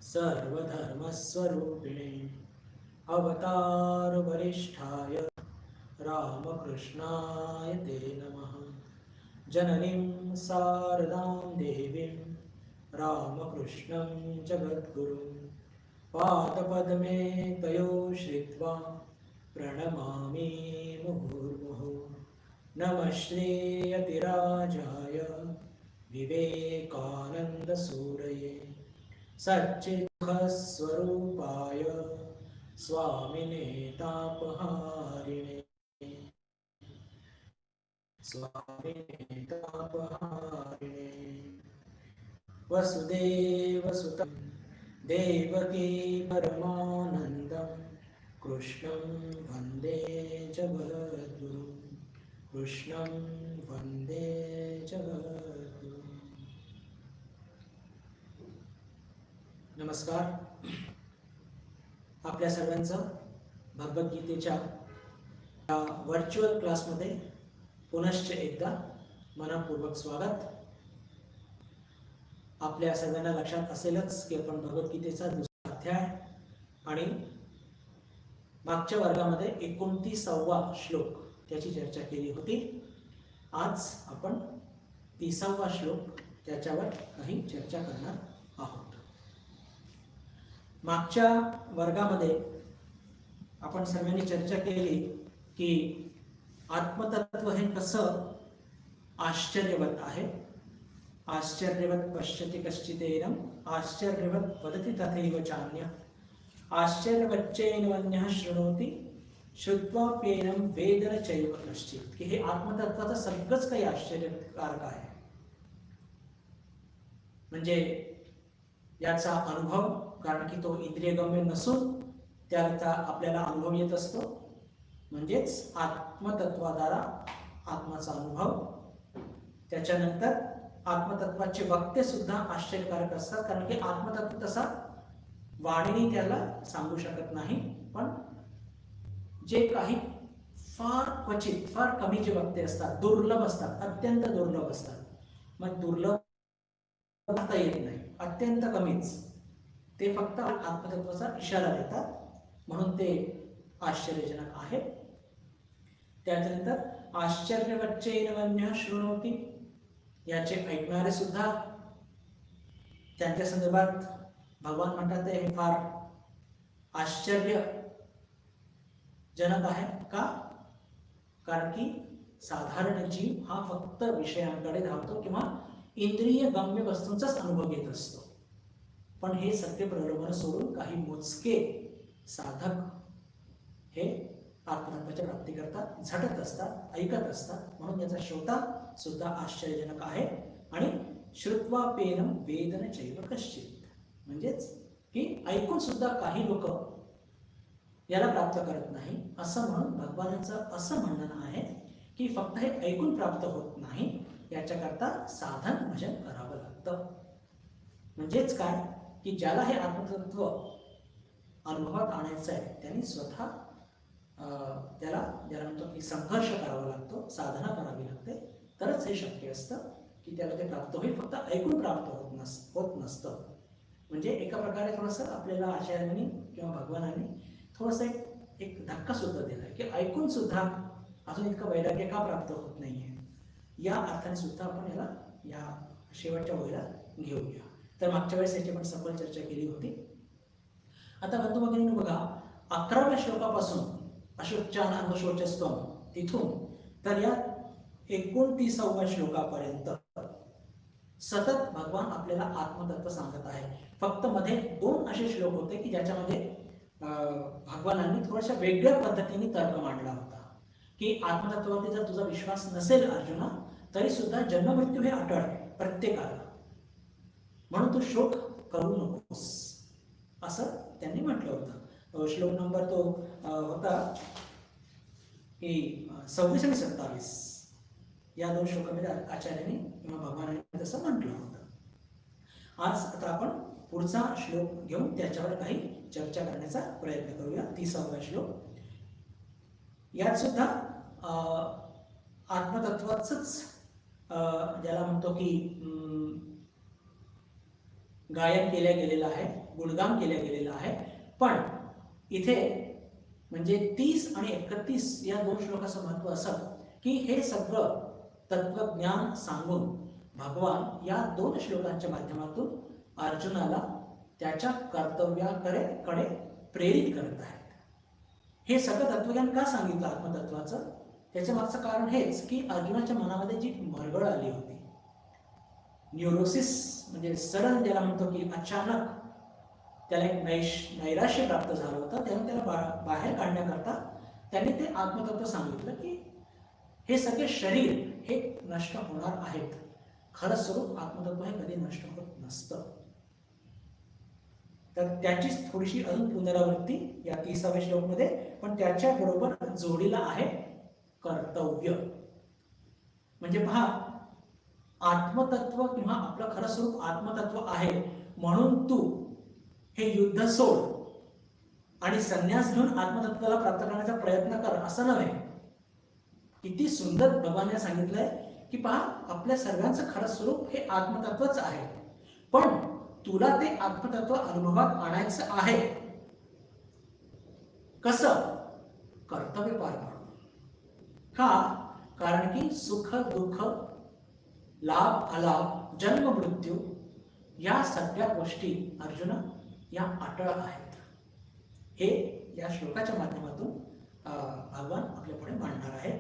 सर्वधर्मस्वरूपिणे अवतार वरिष्ठाय रामकृष्णाय ते नमः। जननीं शारदां देवीं रामकृष्णं जगद्गुरुं पादपद्मे तयो श्रित्वा प्रणमामि मुहुर्मुहुः। नमः श्रीयतिराजाय विवेकानन्दसूरये सच्चिद्दुःखस्वरूपाय स्वामिने तापहारिणे वसुदेवसुतं देवकी परमानन्दं कृष्णं वन्दे जगद्गुरुं कृष्णं वन्दे जगद्गुरुं। नमस्कार. आपल्या सर्वांचं भगवद्गीतेच्या व्हर्च्युअल क्लासमध्ये पुनश्च एकदा मनपूर्वक स्वागत. आपल्या सर्वांना लक्षात असेलच की आपण भगवद्गीतेचा दुसरा अध्याय आणि मागच्या वर्गामध्ये 29वा श्लोक त्याची चर्चा केली होती. आज आपण 30वा श्लोक त्याच्यावर काही चर्चा करणार आहोत. मागच्या वर्गामध्ये आपण सर्वांनी चर्चा केली की आत्मतत्व हे कसं आश्चर्यवत आहे. आश्चर्यवत पश्यति कश्चिदेनम आश्चर्यवत वदति तथैव चान्यः आश्चर्यवच्चैनवन्यः शृणोति श्रुत्वाप्येनं वेद न चैव कश्चित्. की हे आत्मतत्वाचं सगळंच काही आश्चर्यकारक आहे. म्हणजे याचा अनुभव, कारण की तो इंद्रियगम्य नसून त्याचा आपल्याला अनुभव येत असतो. म्हणजेच आत्मतत्वाद्वारा आत्माचा अनुभव. त्याच्यानंतर आत्मतत्वाचे वक्ते सुद्धा आश्चर्यकारक असतात, कारण की आत्मतत्व तसा वाणीने त्याला सांगू शकत नाही. पण जे काही फार क्वचित, फार कमी जे वक्ते असतात, दुर्लभ असतात, अत्यंत दुर्लभ असतात. मग दुर्लभ म्हणता येत नाही, अत्यंत कमीच, ते फक्त आत्मतत्वाचा इशारा देतात, म्हणून ते आश्चर्यजनक आहे. त्यानंतर आश्चर्यवच्चैनवन्यः शृणोति, याचे ऐकणारे सुद्धा त्यांच्या संदर्भात भगवान म्हणतात हे फार आश्चर्यजनक आहे. का? कारण की साधारण जीव हा फक्त विषयांकडे धावतो किंवा इंद्रिय गम्य वस्तूंचाच अनुभव घेत असतो. पण हे सत्य प्रलोभन सोडून काही मोजके साधक हे आत्मतत्वाच्या प्राप्तीकरता झटत असतात, ऐकत असतात. म्हणून याचा श्रोता सुद्धा आश्चर्यजनक आहे. आणि श्रुत्वाप्येनं वेद न चैव कश्चित्, म्हणजेच की ऐकून सुद्धा काही लोक याला प्राप्त करत नाही. असं म्हणून भगवानाचं असं म्हणणं आहे की फक्त हे ऐकून प्राप्त होत नाही, याच्याकरता साधन भजन करावं लागतं. म्हणजेच काय की ज्याला हे आत्मतत्व अनुभवात आणायचं आहे त्यांनी स्वतः ज्याला म्हणतो की संघर्ष करावा लागतो, साधना करावी लागते, तरच हे शक्य असतं की त्याला ते प्राप्त होईल. फक्त ऐकून प्राप्त होत नसतं. म्हणजे एका प्रकारे थोडंसं आपल्याला आचार्यांनी किंवा भगवानांनी थोडंसं एक धक्का सुद्धा दिला की ऐकून सुद्धा अजून इतकं वैराग्य का प्राप्त होत नाहीये, या अर्थाने सुद्धा आपण याला या शेवटच्या वहीला घेऊया. तर मागच्या वेळेस याची आपण सखोल चर्चा केली होती. आता बंधू भगिनींनो बघा, 11व्या श्लोकापासून अशोचान अंगशोचस्तम तिथून तर या 29व्या श्लोकापर्यंत सतत भगवान आपल्याला आत्मतत्व सांगत आहे. फक्त मध्ये 2 असे श्लोक होते की ज्याच्यामध्ये भगवानांनी थोड्याशा वेगळ्या पद्धतीने तर्क मांडला होता की आत्मतत्वावरती जर तुझा विश्वास नसेल अर्जुना, तरी सुद्धा जन्ममृत्यू हे अटळ आहे प्रत्येकाला, म्हणून तू शोक करू नकोस, असं त्यांनी म्हटलं होतं. श्लोक नंबर तो होता की 26 आणि 27 या 2 श्लोकांमध्ये आचार्यांनी किंवा भगवानांनी तसं म्हटलं होतं. आज आता आपण पुढचा श्लोक घेऊन त्याच्यावर काही चर्चा करण्याचा प्रयत्न करूया. 30वा श्लोक. यात सुद्धा आत्मतत्वाचंच ज्याला म्हणतो की गायन केल्या गेलेलं आहे, गुणगान केल्या गेलेलं आहे. पण इथे म्हणजे 30 आणि 31 या 2 श्लोकाचं महत्व असं की हे सगळं तत्वज्ञान सांगून भगवान या 2 श्लोकांच्या माध्यमातून अर्जुनाला त्याच्या कर्तव्याकडे प्रेरित करत आहेत. हे सगळं तत्वज्ञान का सांगितलं आत्मतत्वाचं? त्याच्या मागचं कारण हेच की अर्जुनाच्या मनामध्ये जी मरगळ आली होती, न्यूरोसिस म्हणजे सडन ज्याला म्हणतो की अचानक त्याला एक नैराश्य प्राप्त झालं होतं, त्यामुळे त्याला बाहेर काढण्याकरता त्यांनी ते आत्मतत्व सांगितलं की हे सगळे शरीर हे नष्ट होणार आहेत, खरं स्वरूप आत्मतत्व हे कधी नष्ट होत नसतं. तर त्याचीच थोडीशी अजून पुनरावृत्ती या 30व्या श्लोकमध्ये, पण त्याच्या बरोबर जोडीला आहे कर्तव्य. म्हणजे पहा, आत्मतत्व किंवा आपलं खरं स्वरूप आत्मतत्व आहे म्हणून तू हे युद्ध सोड आणि संन्यास घेऊन आत्मतत्वाला प्राप्त करण्याचा प्रयत्न कर असं नव्हे. किती सुंदर भगवानाने सांगितलंय की पहा, आपल्या सर्वांचं खरं स्वरूप हे आत्मतत्वच आहे, पण तुला ते आत्मतत्व अनुभवात आणायचं आहे. कसं? कर्तव्य पार पाडून. का? कारण की सुख दुःख, लाभ अलाभ, जन्म मृत्यू या सगळ्या गोष्टी अर्जुन या अटळ आहेत. हे या श्लोकाच्या माध्यमातून भगवान आपल्या पुढे मांडणार आहेत.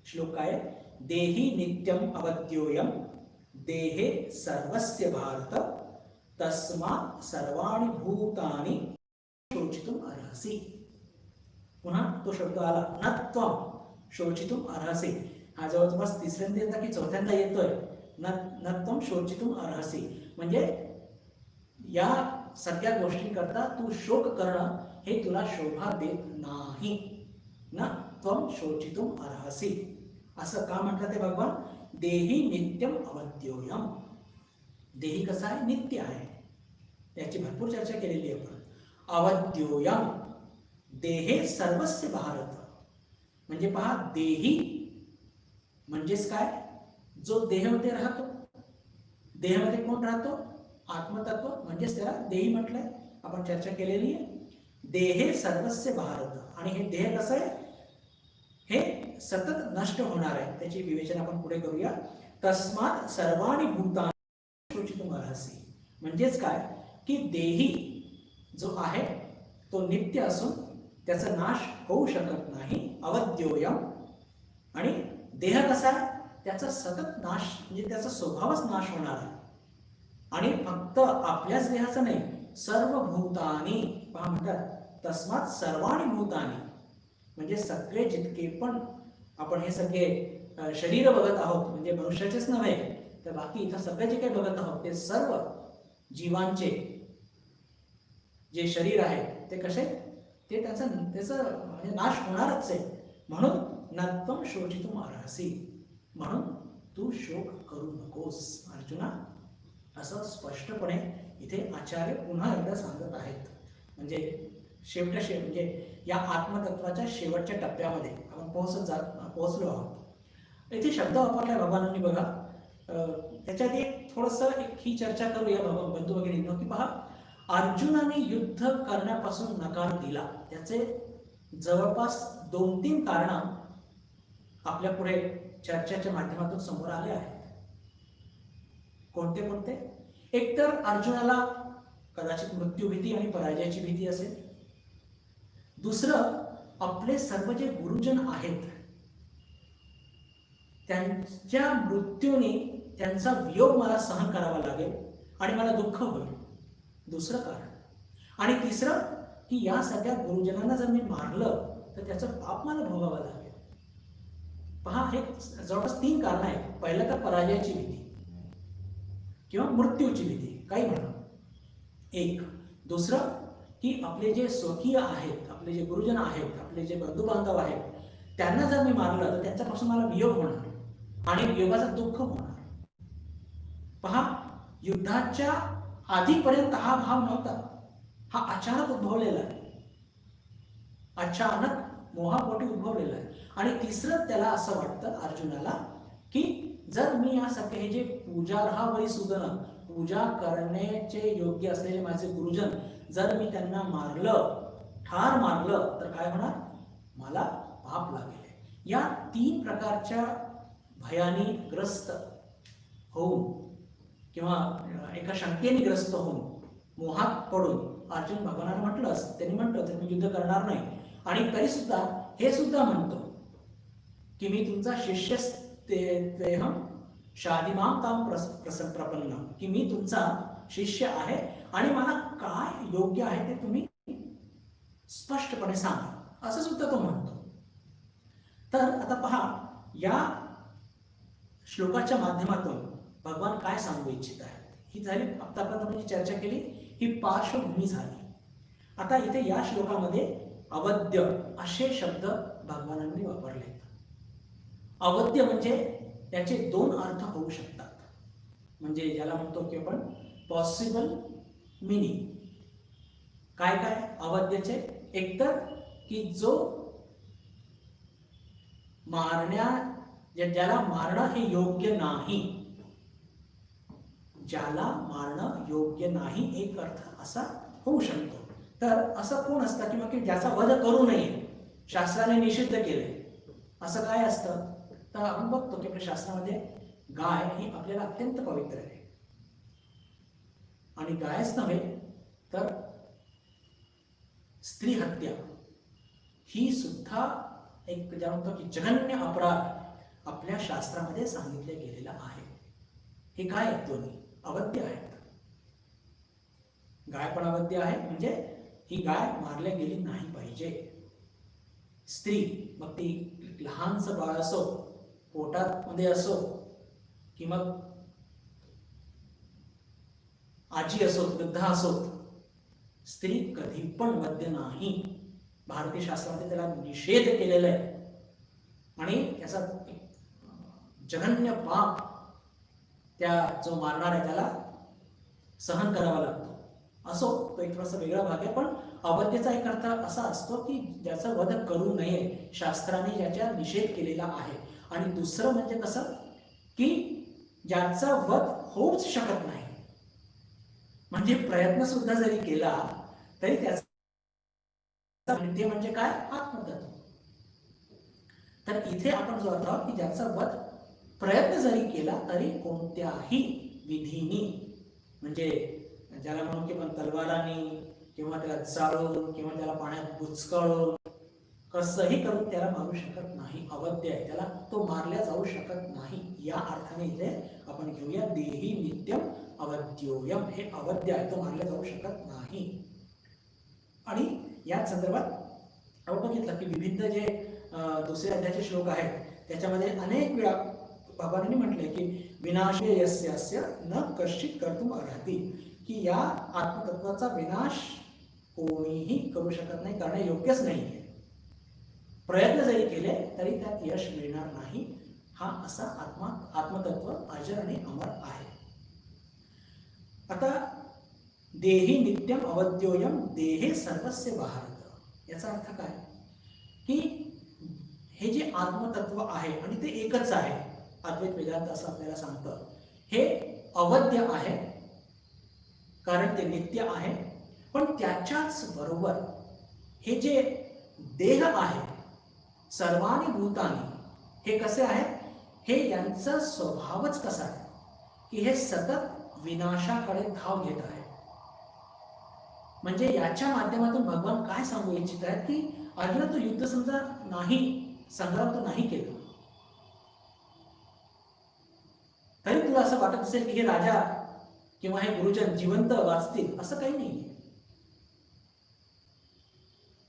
श्लोक काय? देही नित्यम अवद्योयम देहे सर्वस्य भारत तस्मात् सर्वाणि भूतानि शोचितुम अर्हसि. पुन्हा तो शब्द आला, न त्वं शोचितुम अर्हसि. हा जवळपास तिसऱ्यांदा येता की चौथ्यांदा येतोय. न त्वं शोचितुम अर्हसि म्हणजे या सगळ्या गोष्टी करता तू शोक करणं हे तुला शोभा देत नाही. न त्वं शोचितुम अर्हसि असं का म्हटलं ते भगवान? देही नित्यम अवद्योयम. देही कसा आहे? नित्य आहे. याची भरपूर चर्चा केलेली आहे आपण. अवद्योयम देहे सर्वस्य भारत म्हणजे पहा, देही म्हणजेच काय? जो देहामध्ये राहतो. देहामध्ये कोण राहतो? आत्मतत्व, म्हणजेच त्याला देही म्हटलंय. आपण चर्चा केलेली आहे. देहे सर्वस्य भारत. आणि हे देह कसं आहे? हे सतत नष्ट होणार आहे. त्याची विवेचना आपण पुढे करूया. तस्मात् सर्वाणि भूतानि शोचितुम अर्हसि म्हणजेच काय की देही जो आहे तो नित्य असून त्याचा नाश होऊ शकत नाही. अवद्योयम. आणि देह कसा आहे? त्याचा सतत नाश म्हणजे त्याचा स्वभावच नाश होणार आहे. आणि फक्त आपल्याच देहाचं नाही, सर्व भूतानी. पहा म्हणतात तस्मात् सर्वाणि भूतानि म्हणजे सगळे जितके पण आपण हे सगळे शरीर बघत आहोत, म्हणजे मनुष्याचेच नव्हे तर बाकी इथं सगळे जे काही बघत आहोत ते सर्व जीवांचे जे शरीर आहे ते कसे? ते त्याचं म्हणजे नाश होणारच आहे. म्हणून न त्वं शोचितुम अर्हसि म्हणून तू शोक करू नकोस अर्जुना, असं स्पष्टपणे इथे आचार्य पुन्हा एकदा सांगत आहेत. म्हणजे म्हणजे या आत्मतत्वाच्या शेवटच्या टप्प्यामध्ये आपण पोहोचलो आहोत. इथे शब्द वापरलाय भगवानांनी बघा. त्याच्यात एक थोडंसं ही चर्चा करूया बंधू भगिनींनो की पहा, अर्जुनाने युद्ध करण्यापासून नकार दिला त्याचे जवळपास 2-3 कारण आपल्या पुढे चर्चेच्या माध्यमातून समोर आले आहेत. कोणते कोणते? एकतर अर्जुनाला कदाचित मृत्यू भीती आणि पराजयाची भीती असेल. दुसरं, आपले सर्व जे गुरुजन आहेत त्यांच्या मृत्यूने त्यांचा वियोग मला सहन करावा लागेल आणि मला दुःख होईल. दुसरं कारण. आणि तिसरं की या सगळ्या गुरुजनांना जर मी मारलं तर त्याचं पाप मला भोगावं लागेल. पहा, हे जवळपास 3 कारण आहेत. पहिलं तर पराजयाची भीती किंवा मृत्यूची भीती, काही म्हणा एक. दुसरं की आपले जे स्वकीय आहेत, आपले जे गुरुजन आहेत, आपले जे बंधू बांधव आहेत, त्यांना जर मी मारलं तर त्यांच्यापासून मला वियोग होणार आणि वियोगाचं दुःख होणार. पहा, युद्धाच्या आधीपर्यंत हा भाव नव्हता. हा अचानक उद्भवलेला आहे. अचानक मोहापोटी उद्भवलेला आहे. आणि तिसरं, त्याला असं वाटतं अर्जुनाला की जर मी या सगळे हे जे पूजार्हा वै सुदन पूजा करण्याचे योग्य असलेले माझे गुरुजन जर मी त्यांना मारलं, ठार मारलं, तर काय होणार? मला पाप लागेल. या 3 प्रकारच्या भयाने ग्रस्त होऊन किंवा एका शंकेने ग्रस्त होऊन, मोहात पडून अर्जुन भगवानाने म्हटलं, त्यांनी म्हटलं तर मी युद्ध करणार नाही. आणि तरी सुद्धा हे सुद्धा म्हणतो की मी तुमचा शिष्य तेहम शादिमाम ताम प्रपन्न, की मी तुमचा शिष्य आहे आणि मला काय योग्य आहे ते तुम्ही स्पष्टपणे सांगा, असं सुद्धा तो म्हणतो. तर आता पहा, या श्लोकाच्या माध्यमातून भगवान काय सांगू इच्छित आहेत. ही झाली आतापर्यंत आपण चर्चा केली, ही पार्श्वभूमी झाली. आता इथे या श्लोकामध्ये अवद्य असे शब्द भगवानांनी वापरले. अवद्य म्हणजे याचे 2 अर्थ होऊ शकतात, म्हणजे ज्याला म्हणतो की आपण पॉसिबल मिनिंग. काय काय अवद्यचे? एकतर की जो ज्याला मारणं हे योग्य नाही, ज्याला मारणं योग्य नाही, एक अर्थ असा होऊ शकतो. तर असं कोण असतं किंवा की ज्याचा वध करू नये, शास्त्राने निषिद्ध केले, असं काय असतं? तर आपण बघतो की आपल्या शास्त्रामध्ये गाय ही आपल्याला अत्यंत पवित्र आहे. आणि गायच नव्हे तर स्त्री हत्या ही सुद्धा एक ज्या म्हणतो की जघन्य अपराध आपल्या शास्त्रामध्ये सांगितले गेलेला आहे. हे काय आहेत? दोन्ही अवध्य आहेत. गाय पण अवध्य आहे, म्हणजे ही गाय मारल्या गेली नाही पाहिजे. स्त्री, मग ती लहानसं बाळ असो, पोटात मध्ये असो, की मग आजी असो, वृद्धा असो, स्त्री कधी पण वध्य नाही. भारतीय शास्त्रामध्ये त्याला निषेध केलेला आहे आणि त्याचा जघन्य पाप त्या जो मारणार आहे त्याला सहन करावा लागतो. असो, तो एक थोडासा वेगळा भाग आहे, पण अवध्येचा एक अर्थ असा असतो की ज्याचा वध करू नये, शास्त्राने ज्याचा निषेध केलेला आहे. आणि दुसरं म्हणजे कसं की ज्याचा वध होऊच शकत नाही, म्हणजे प्रयत्न सुद्धा जरी केला तरी त्याचा ते म्हणजे काय? आत्मतत्व. तर इथे आपण जो अर्थ की ज्याचा वध प्रयत्न जरी केला तरी कोणत्याही विधीनी, म्हणजे ज्याला म्हणून की पण तलवारांनी किंवा त्याला जाळून किंवा त्याला पाण्यात बुचकाळून कसंही करून त्याला मारू शकत नाही. अवध्य आहे, त्याला तो मारल्या जाऊ शकत नाही. या अर्थाने इथे आपण घेऊया देही नित्यम अवध्योयम. हे अवध्य आहे, तो मारल्या जाऊ शकत नाही. आणि या संदर्भात आपण बघितलं की विविध जे दुसऱ्या अध्यायाचे श्लोक आहेत त्याच्यामध्ये अनेक वेळा भगवानांनी म्हटले की विनाशे यस्य न कश्चित कर्तुम अर्हति, की या आत्मतत्वाचा विनाश कोणीही करू शकत नाही, करणे योग्यच नाही. प्रयत्न जरी केले तरी त्यात यश मिळणार नाही. हा असा आत्मतत्व अजर आणि अमर आहे. आता देही नित्यम अवध्योयम देहे सर्वस्य भारत, याचा अर्थ काय की हे जे आत्मतत्व आहे आणि ते एकच आहे, अद्वैत वेदांत असं आपल्याला सांगतं, हे अवध्य आहे कारण ते नित्य आहे. पण त्याच्याच बरोबर हे जे देह आहे, सर्वानी भूतानी, हे कसे आहे? हे यांचा स्वभावच कसा आहे की हे सतत विनाशाकडे धाव घेत आहे. म्हणजे याच्या माध्यमातून भगवान काय सांगू इच्छित आहेत की अर्जुन, तो युद्ध समजा नाही, संग्राम तो नाही केला तरी तुला असं वाटत असेल की हे राजा किंवा हे गुरुजन जिवंत वाचतील, असं काही नाही.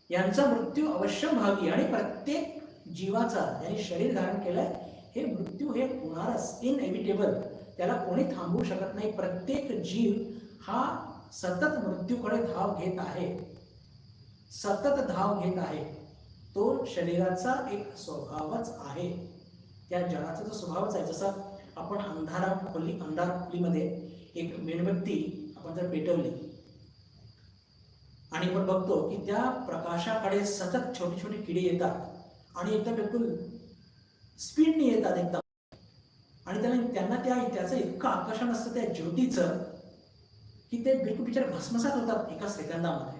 यांचा मृत्यू अवश्य व्हावी आणि प्रत्येक जीवाचा ज्याने शरीर धारण केलंय हे मृत्यू हे होणारच, इनएव्हिटेबल, त्याला कोणी थांबवू शकत नाही. प्रत्येक जीव हा सतत मृत्यूकडे धाव घेत आहे, सतत धाव घेत आहे. तो शरीराचा एक स्वभावच आहे, त्या जगाचा जो स्वभावच आहे. जसं आपण अंधार खोलीमध्ये एक मेणबत्ती आपण जर पेटवली आणि आपण बघतो की त्या प्रकाशाकडे सतत छोटे छोटे किडे येतात आणि एकदम बिलकुल स्पीडने येतात एकदम, आणि त्यांना त्याचं इतकं आकर्षण असतं त्या ज्योतीचं की ते बिलकुल बिचारे भस्मसात होतात एका सेकंदामध्ये,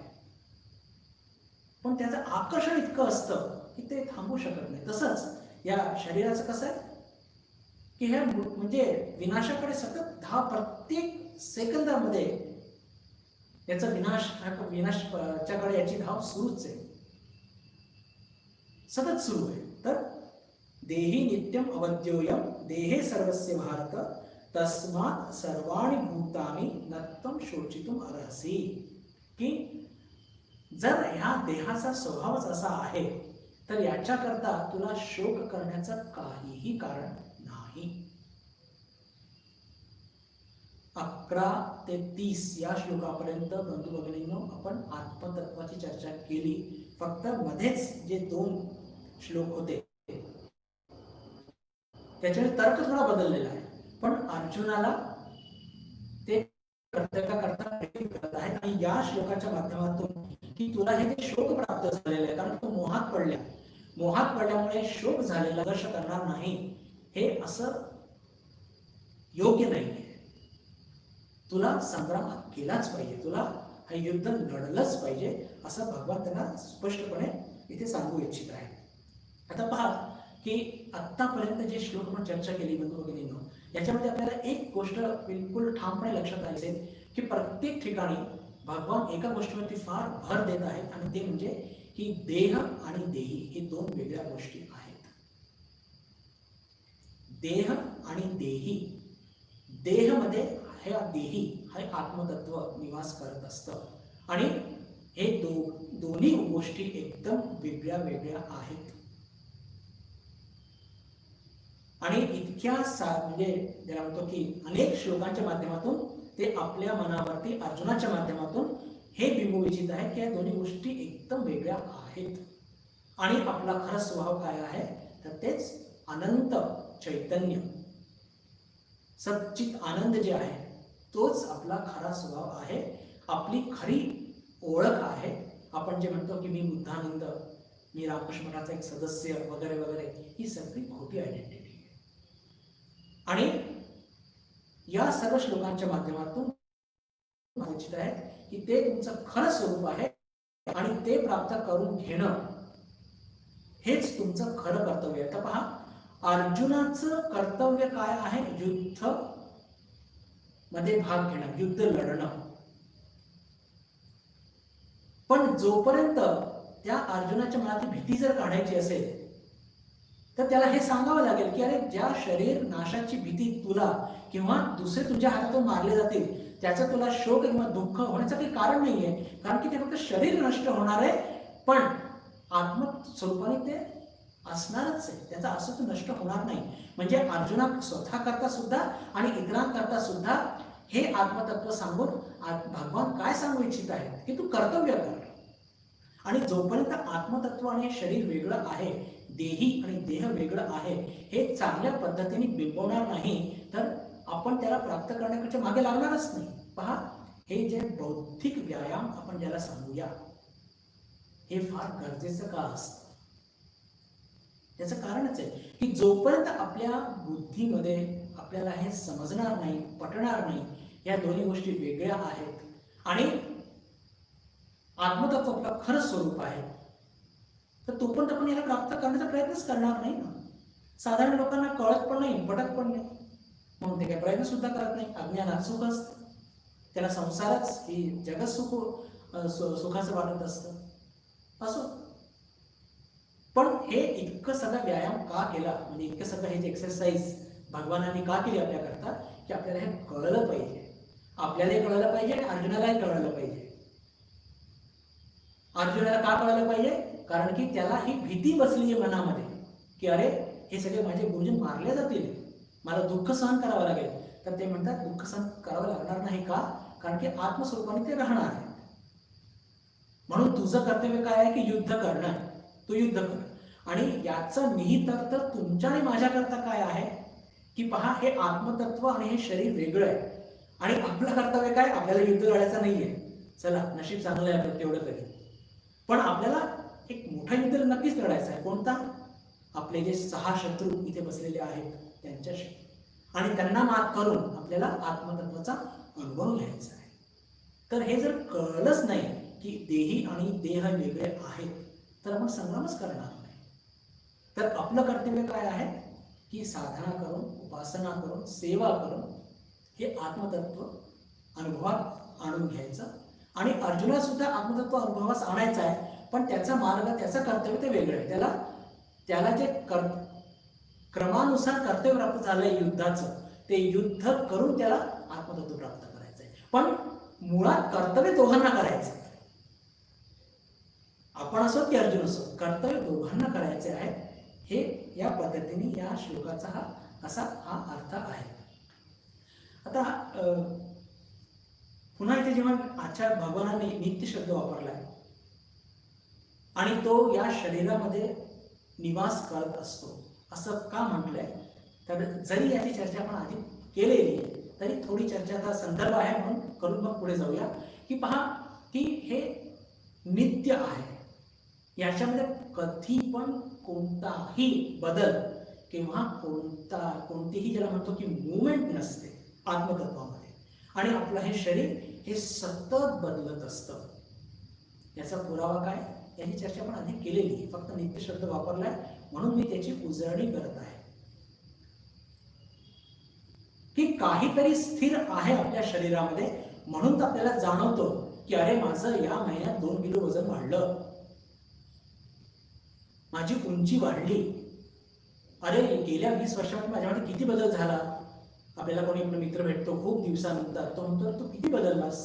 पण त्याचं आकर्षण इतकं असतं की ते थांबू शकत नाही. तसंच या शरीराचं कसं आहे की ह्या म्हणजे विनाशाकडे सतत प्रत्येक सेकंदामध्ये याचा विनाशाकडे याची धाव सुरूच आहे, सतत सुरू आहे. तर देही नित्यम अवद्योयम देहे सर्वस्य भारत तस्मात् सर्वाणि भूतानि नत्वं शोचितुम अर्हसि. की जर ह्या देहाचा स्वभावच असा आहे तर याच्याकरता तुला शोक करण्याचं काहीही कारण नाही. 11 ते 30 या श्लोकापर्यंत बंधू भगिनींनो आपण आत्मतत्वाची चर्चा केली. फक्त मध्येच जे 2 श्लोक होते त्याच्याने तर्क थोडा बदललेला आहे, पण अर्जुनाला ते करता करत आहेत. आणि या श्लोकाच्या माध्यमातून की तुला हे जे शोक प्राप्त झालेलं आहे, कारण तू मोहात पडल्यामुळे शोक झालेला संघर्ष करणार नाही, हे असं योग्य नाही. तुला संग्राम केलाच पाहिजे, तुला हे युद्ध लढलंच पाहिजे, असं भगवान त्यांना स्पष्टपणे इथे सांगू इच्छित आहे. आता पहा की आत्तापर्यंत जे श्लोक आपण चर्चा केली बंधू भगिनींनो, याच्यामध्ये आपल्याला एक गोष्ट बिलकुल ठामपणे लक्षात आली असेल की प्रत्येक ठिकाणी भगवान एका गोष्टीवरती फार भर देत आहेत, आणि ते म्हणजे की देह आणि देही हे 2 वेगळ्या गोष्टी आहेत. देह आणि देही. देहमध्ये हे देही हे आत्मतत्व निवास करत असतं, आणि हे दोन्ही गोष्टी एकदम वेगळ्या वेगळ्या आहेत. आणि इतक्या म्हणजे ज्याला म्हणतो की अनेक श्लोकांच्या माध्यमातून ते आपल्या मनावरती अर्जुनाच्या माध्यमातून हे बिंबू इच्छित आहे की या दोन्ही गोष्टी एकदम वेगळ्या आहेत. आणि आपला खरा स्वभाव काय आहे तर तेच अनंत चैतन्य सच्चित आनंद जे आहे तोच आपला खरा स्वभाव आहे, आपली खरी ओळख आहे. आपण जे म्हणतो की मी बुद्धानंद, मी रामकृष्ण मठाचा एक सदस्य वगैरे वगैरे, ही सगळी खोटी आयडेंटिटी आहे. आणि या सर्व श्लोकांच्या माध्यमातून इच्छित आहे की ते तुमचं खरं स्वरूप आहे, आणि ते प्राप्त करून घेणं हेच तुमचं खरं कर्तव्य आहे. तर पहा, अर्जुनाचं कर्तव्य काय आहे? युद्ध मध्ये भाग घेणं, युद्ध लढणं. पण जोपर्यंत त्या अर्जुनाच्या मनात भीती जर काढायची असेल तर त्याला हे सांगावं लागेल की अरे, ज्या शरीर नाशाची भीती तुला किंवा दुसरे तुझ्या हातातून मारले जातील त्याचं तुला शोक किंवा दुःख होण्याचं काही कारण नाहीये, कारण की ते फक्त शरीर नष्ट होणार आहे, पण आत्मस्वरूपाने ते असणारच आहे, त्याचा अस्तित्व नष्ट होणार नाही. म्हणजे अर्जुना स्वतः करता सुद्धा आणि इतरांकरता सुद्धा हे आत्मतत्व सांगून भगवान काय सांगू इच्छित आहे की तू कर्तव्य कर. आणि जोपर्यंत आत्मतत्व आणि शरीर वेगळं आहे, देही आणि देह वेगळं आहे, हे चांगल्या पद्धतीने बिंबवणार नाही तर आपण त्याला प्राप्त करण्याच्या मागे लागणारच नाही. पहा, हे जे बौद्धिक व्यायाम आपण ज्याला सांगूया हे फार गरजेचं का असतं? त्याचं कारणच आहे की जोपर्यंत आपल्या बुद्धीमध्ये आपल्याला हे समजणार नाही, पटणार नाही, या दोन्ही गोष्टी वेगळ्या आहेत आणि आत्मतत्व आपलं खरं स्वरूप आहे, तर तोपर्यंत आपण याला प्राप्त करण्याचा प्रयत्नच करणार नाही ना. साधारण लोकांना कळत पण नाही, पटत पण नाही, म्हणून ते काही प्रयत्न सुद्धा करत नाही. अज्ञानात सुख असतं, त्याला संसारच ही जगत सुखाचं वाटत असतं. असो, पण हे इतकं सगळं व्यायाम का केला, म्हणजे इतकं सगळं हे जे एक्सरसाइज भगवानांनी का केली आपल्याकरता, की आपल्याला हे कळलं पाहिजे, आपल्यालाही कळलं पाहिजे आणि अर्जुनालाही कळलं पाहिजे. अर्जुनाला का कळलं पाहिजे? कारण की त्याला ही भीती बसली आहे मनामध्ये की अरे, हे सगळे माझे गुरुजी मारले जातील, मला दुःख सहन करावं लागेल. तर ते म्हणतात दुःख सहन करावं लागणार नाही. का? कारण की आत्मस्वरूपाने ते राहणार आहे. म्हणून तुझं कर्तव्य काय आहे की युद्ध करणं, तू युद्ध कर. आणि याचं निहित अर्थ तुमच्या आणि माझ्याकरता काय आहे की पहा, हे आत्मतत्व आणि हे शरीर वेगळं आहे, आणि आपलं कर्तव्य काय? आपल्याला युद्ध लढायचं नाहीये. चला, नशीब चांगलं आहे आपलं तेवढं तरी, पण आपल्याला एक मोठं युद्ध नक्कीच लढायचं आहे. कोणता? आपले जे 6 शत्रू इथे बसलेले आहेत त्यांच्याशी, आणि त्यांना मात करून आपल्याला आत्मतत्वाचा अनुभव घ्यायचा आहे. तर हे जर कळलंच नाही की देही आणि देह वेगळे आहेत, तर आपण संग्रामच करणार नाही. तर आपलं कर्तव्य काय आहे की साधना करून, उपासना करून, सेवा करून हे आत्मतत्व अनुभवात आणून घ्यायचं. आणि अर्जुनाला सुद्धा आत्मतत्व अनुभवास आणायचं आहे, पण त्याचा मार्ग, त्याचं कर्तव्य ते वेगळं आहे. त्याला जे क्रमानुसार कर्तव्य प्राप्त झालंय युद्धाचं, ते युद्ध करून त्याला आत्मतत्व प्राप्त करायचंय. पण मुळात कर्तव्य दोघांना करायचं. आपण असो की अर्जुन असो, कर्तव्य दोघांना करायचे आहे. हे या पद्धतीने या श्लोकाचा हा अर्थ आहे. आता पुन्हा इथे जेव्हा आचार्य भगवानांनी नित्य शब्द वापरलाय आणि तो या शरीरामध्ये निवास करत असतो असं का म्हटलंय, तर जरी याची चर्चा आपण आधी केलेली तरी थोडी चर्चाचा संदर्भ आहे म्हणून करून मग पुढे जाऊया. की पहा की हे नित्य आहे, याच्यामध्ये कधी पण कोणताही बदल किंवा कोणतीही ज्याला म्हणतो की मुवमेंट नसते आत्मतत्वामध्ये. आणि आपलं हे शरीर हे सतत बदलत असतं. याचा पुरावा काय, याची चर्चा आपण आधी केलेली आहे. फक्त नित्य शब्द वापरलाय म्हणून मी त्याची उजळणी करत आहे की काहीतरी स्थिर आहे आपल्या शरीरामध्ये. म्हणून तर आपल्याला जाणवतं की अरे माझं या महिन्यात 2 किलो वजन वाढलं, माझी उंची वाढली, अरे गेल्या 20 वर्षामध्ये माझ्यामध्ये किती बदल झाला. आपल्याला कोणी आपला मित्र भेटतो खूप दिवसानंतर, तो म्हणतो तू किती बदललास.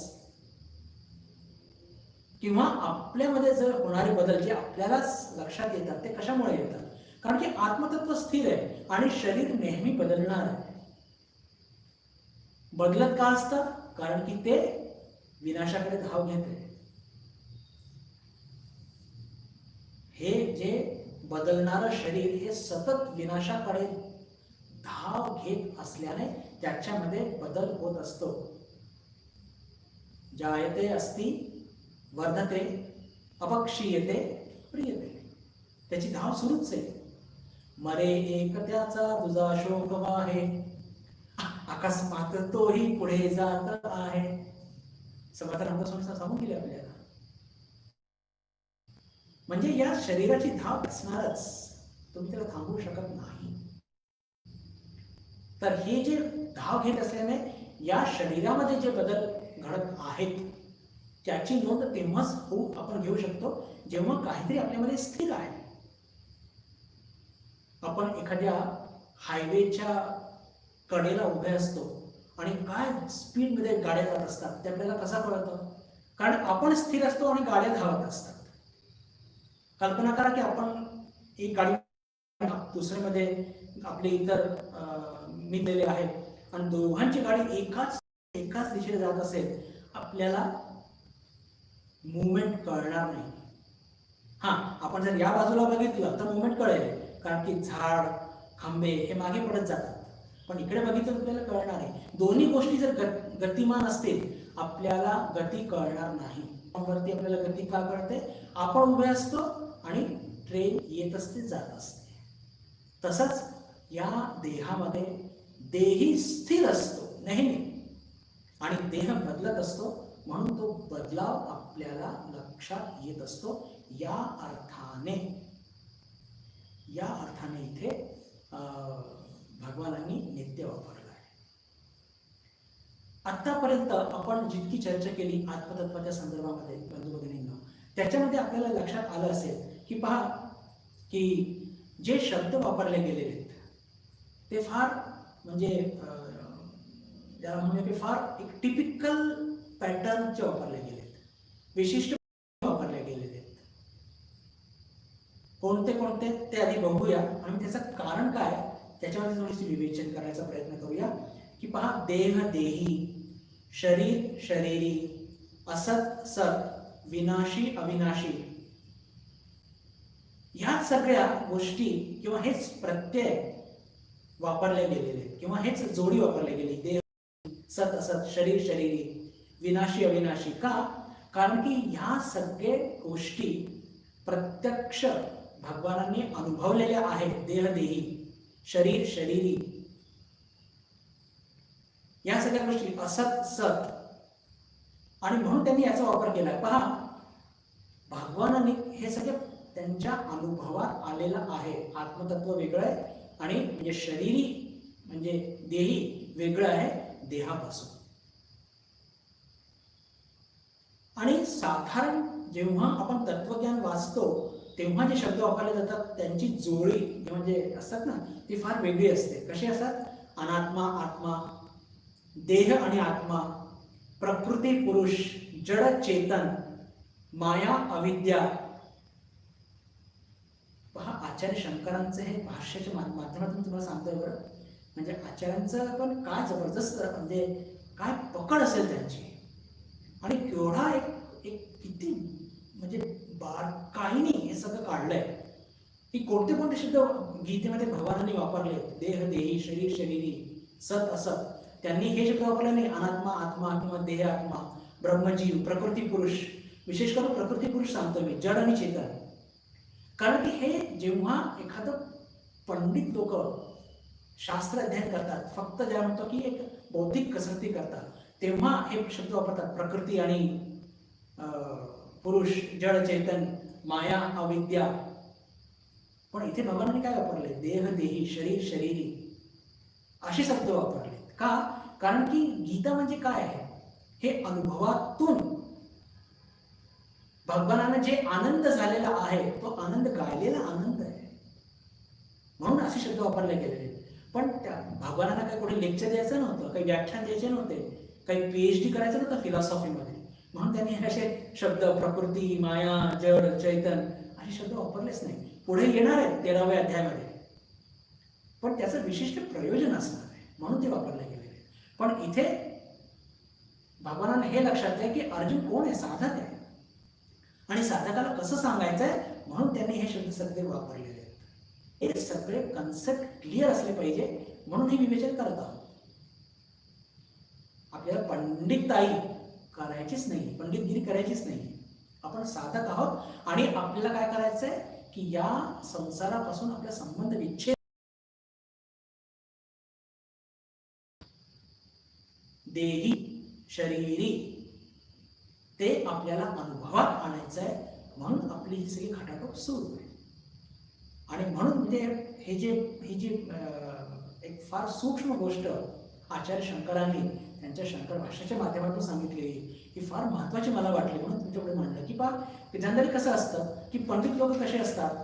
किंवा आपल्यामध्ये जर होणारे बदल जे आपल्यालाच लक्षात येतात ते कशामुळे येतात, कारण की आत्मतत्व स्थिर आहे आणि शरीर नेहमी बदलणार आहे. बदलत का असतं, कारण की ते विनाशाकडे धाव घेते. हे जे बदलणारं शरीर हे सतत विनाशाकडे धाव घेत असल्याने त्याच्यामध्ये बदल होत असतो. जायते अस्ति वर्धते अपक्षीयते प्रियते, त्याची धाव सुरूच आहे. मरे एक त्याचा दुजा शोक वाहे, अकस्मात तोही पुढे जात आहे. समर्थ रामदास स्वामी सांगून गेले आपल्याला. म्हणजे या शरीराची धाव असणारच, तुम्ही त्याला थांबवू शकत नाही. तर हे जे धाव घेत असल्याने या शरीरामध्ये जे बदल घडत आहेत त्याची नोंद तेव्हाच आपण घेऊ शकतो जेव्हा काहीतरी आपल्यामध्ये स्थिर आहे. आपण एखाद्या हायवेच्या कडेला उभे असतो आणि काय स्पीडमध्ये गाड्या जात असतात ते आपल्याला कसं कळतं, कारण आपण स्थिर असतो आणि गाड्या धावत असतात. कल्पना करा की आपण एक गाडी दुसऱ्यामध्ये आपले इतर मिळलेले आहेत आणि दोघांची गाडी एकाच दिशेने जात असेल, आपल्याला मुवमेंट कळणार नाही. आपण जर या बाजूला बघितलं तर मुवमेंट कळेल, कारण की झाड खांबे हे मागे पडत जातात. पण इकडे बघितलं आपल्याला कळणार नाही. दोन्ही गोष्टी जर गतिमान असतील आपल्याला गती कळणार नाही. वरती आपल्याला गती का कळते, आपण उभे असतो आणि ट्रेन येत असते, जात असते. तसंच या देहामध्ये देही स्थिर असतो नेहमी आणि देह बदलत असतो, म्हणून तो बदलाव आपल्याला लक्षात येत असतो. या अर्थाने इथे भगवानांनी नित्य वापरला आहे. आतापर्यंत आपण जितकी चर्चा केली आत्मतत्वाच्या संदर्भामध्ये बंधू भगिनींनो, त्याच्यामध्ये आपल्याला लक्षात आलं असेल की पहा की जे शब्द वापरले गेलेले आहेत ते फार म्हणजे ज्याला म्हणूया की फार एक टिपिकल पॅटर्नचे वापरले गेले आहेत, विशिष्ट वापरले गेलेले आहेत. कोणते ते आधी बघूया आणि त्याचं कारण काय त्याच्यामध्ये थोडीशी विवेचन करायचा प्रयत्न करूया. की पहा, देह देही, शरीर शरीरी, असत सत, विनाशी अविनाशी, ह्या सगळ्या गोष्टी किंवा हेच प्रत्यय वापरले गेलेले किंवा हेच जोडी वापरले गेली. देह सत असत, शरीर शरीरी, विनाशी अविनाशी. का? कारण की ह्या सगळ्या गोष्टी प्रत्यक्ष भगवानांनी अनुभवलेल्या आहेत. देह देही, शरीर शरीरी, या सगळ्या गोष्टी असत सत. आणि म्हणून त्यांनी याचा वापर केला. पहा, भगवानाने हे सगळे त्यांच्या अनुभवात आलेलं आहे. आत्मतत्व वेगळं आहे आणि म्हणजे शरीरी म्हणजे देही वेगळं आहे देहापासून. आणि साधारण जेव्हा आपण तत्वज्ञान वाचतो तेव्हा जे शब्द वापरले जातात त्यांची जोडी म्हणजे असतात ना ती फार वेगळी असते. कशी असतात? अनात्मा, आत्मा, देह आणि आत्मा, प्रकृती पुरुष, जड चेतन, माया अविद्या. पहा, आचार्य शंकरांचं हे भाष्याच्या माध्यमातून तुम्हाला सांगतोय बरं. म्हणजे आचार्यांचं पण काय जबरदस्त म्हणजे काय पकड असेल त्यांची, आणि केवढा एक एक किती म्हणजे बारकाईने हे सगळं काढलंय की कोणते कोणते शब्द गीतेमध्ये भगवानांनी वापरले. देह देही, शरीर शरीरी, सत असत. त्यांनी हे शब्द वापरले नाही. अनात्मा आत्मा किंवा देह आत्मा, ब्रह्मजीव, प्रकृती पुरुष. विशेष करून प्रकृती पुरुष सांगतो मी, जड आणि चेतन. कारण की हे जेव्हा एखादं पंडित लोक शास्त्र अध्ययन करतात, फक्त ज्या म्हणतो की एक बौद्धिक कसरती करतात, तेव्हा हे शब्द वापरतात. प्रकृती आणि पुरुष, जड चेतन, माया अविद्या. पण इथे भगवानांनी काय वापरले? देह देही, शरीर शरीरी असे शब्द वापरले. का? कारण की गीता म्हणजे काय आहे? हे अनुभवातून भगवानाने जे आनंद झालेला आहे तो आनंद गायलेला आनंद आहे, म्हणून असे शब्द वापरले गेलेले. पण त्या भगवानांना काही कोणी लेक्चर द्यायचं नव्हतं, काही व्याख्यान द्यायचे नव्हते, काही PhD करायचं नव्हतं फिलॉसॉफीमध्ये, म्हणून त्यांनी असे शब्द प्रकृती, माया, जड, चैतन असे शब्द वापरलेच नाही. पुढे येणार आहेत 13व्या अध्यायामध्ये, पण त्याचं विशिष्ट प्रयोजन असणार आहे म्हणून ते वापरले गेलेले. पण इथे भगवानांना हे लक्षात आहे की अर्जुन कोण आहे? साधक आहे, आणि साधकाला कसं सांगायचंय म्हणून त्यांनी हे शब्द सगळे वापरलेले आहेत. हे सगळे कन्सेप्ट क्लिअर असले पाहिजे म्हणून हे विवेचन करत आहोत. आपल्याला पंडिताई करायचीच नाही, पंडितगिरी करायचीच नाही. आपण साधक आहोत आणि आपल्याला काय करायचंय की या संसारापासून आपला संबंध विच्छेद, देही शरीरी ते आपल्याला अनुभवात आणायचं आहे. म्हणून आपली ही सगळी खटाटोप सुरू आहे. आणि म्हणून म्हणजे ही जी एक फार सूक्ष्म गोष्ट आचार्य शंकरांनी त्यांच्या शंकर भाष्याच्या माध्यमातून सांगितलेली ही फार महत्वाची मला वाटली, म्हणून तुमच्याकडे मांडलं. की पहा, जनरली कसं असतं की पंडित लोक कसे असतात,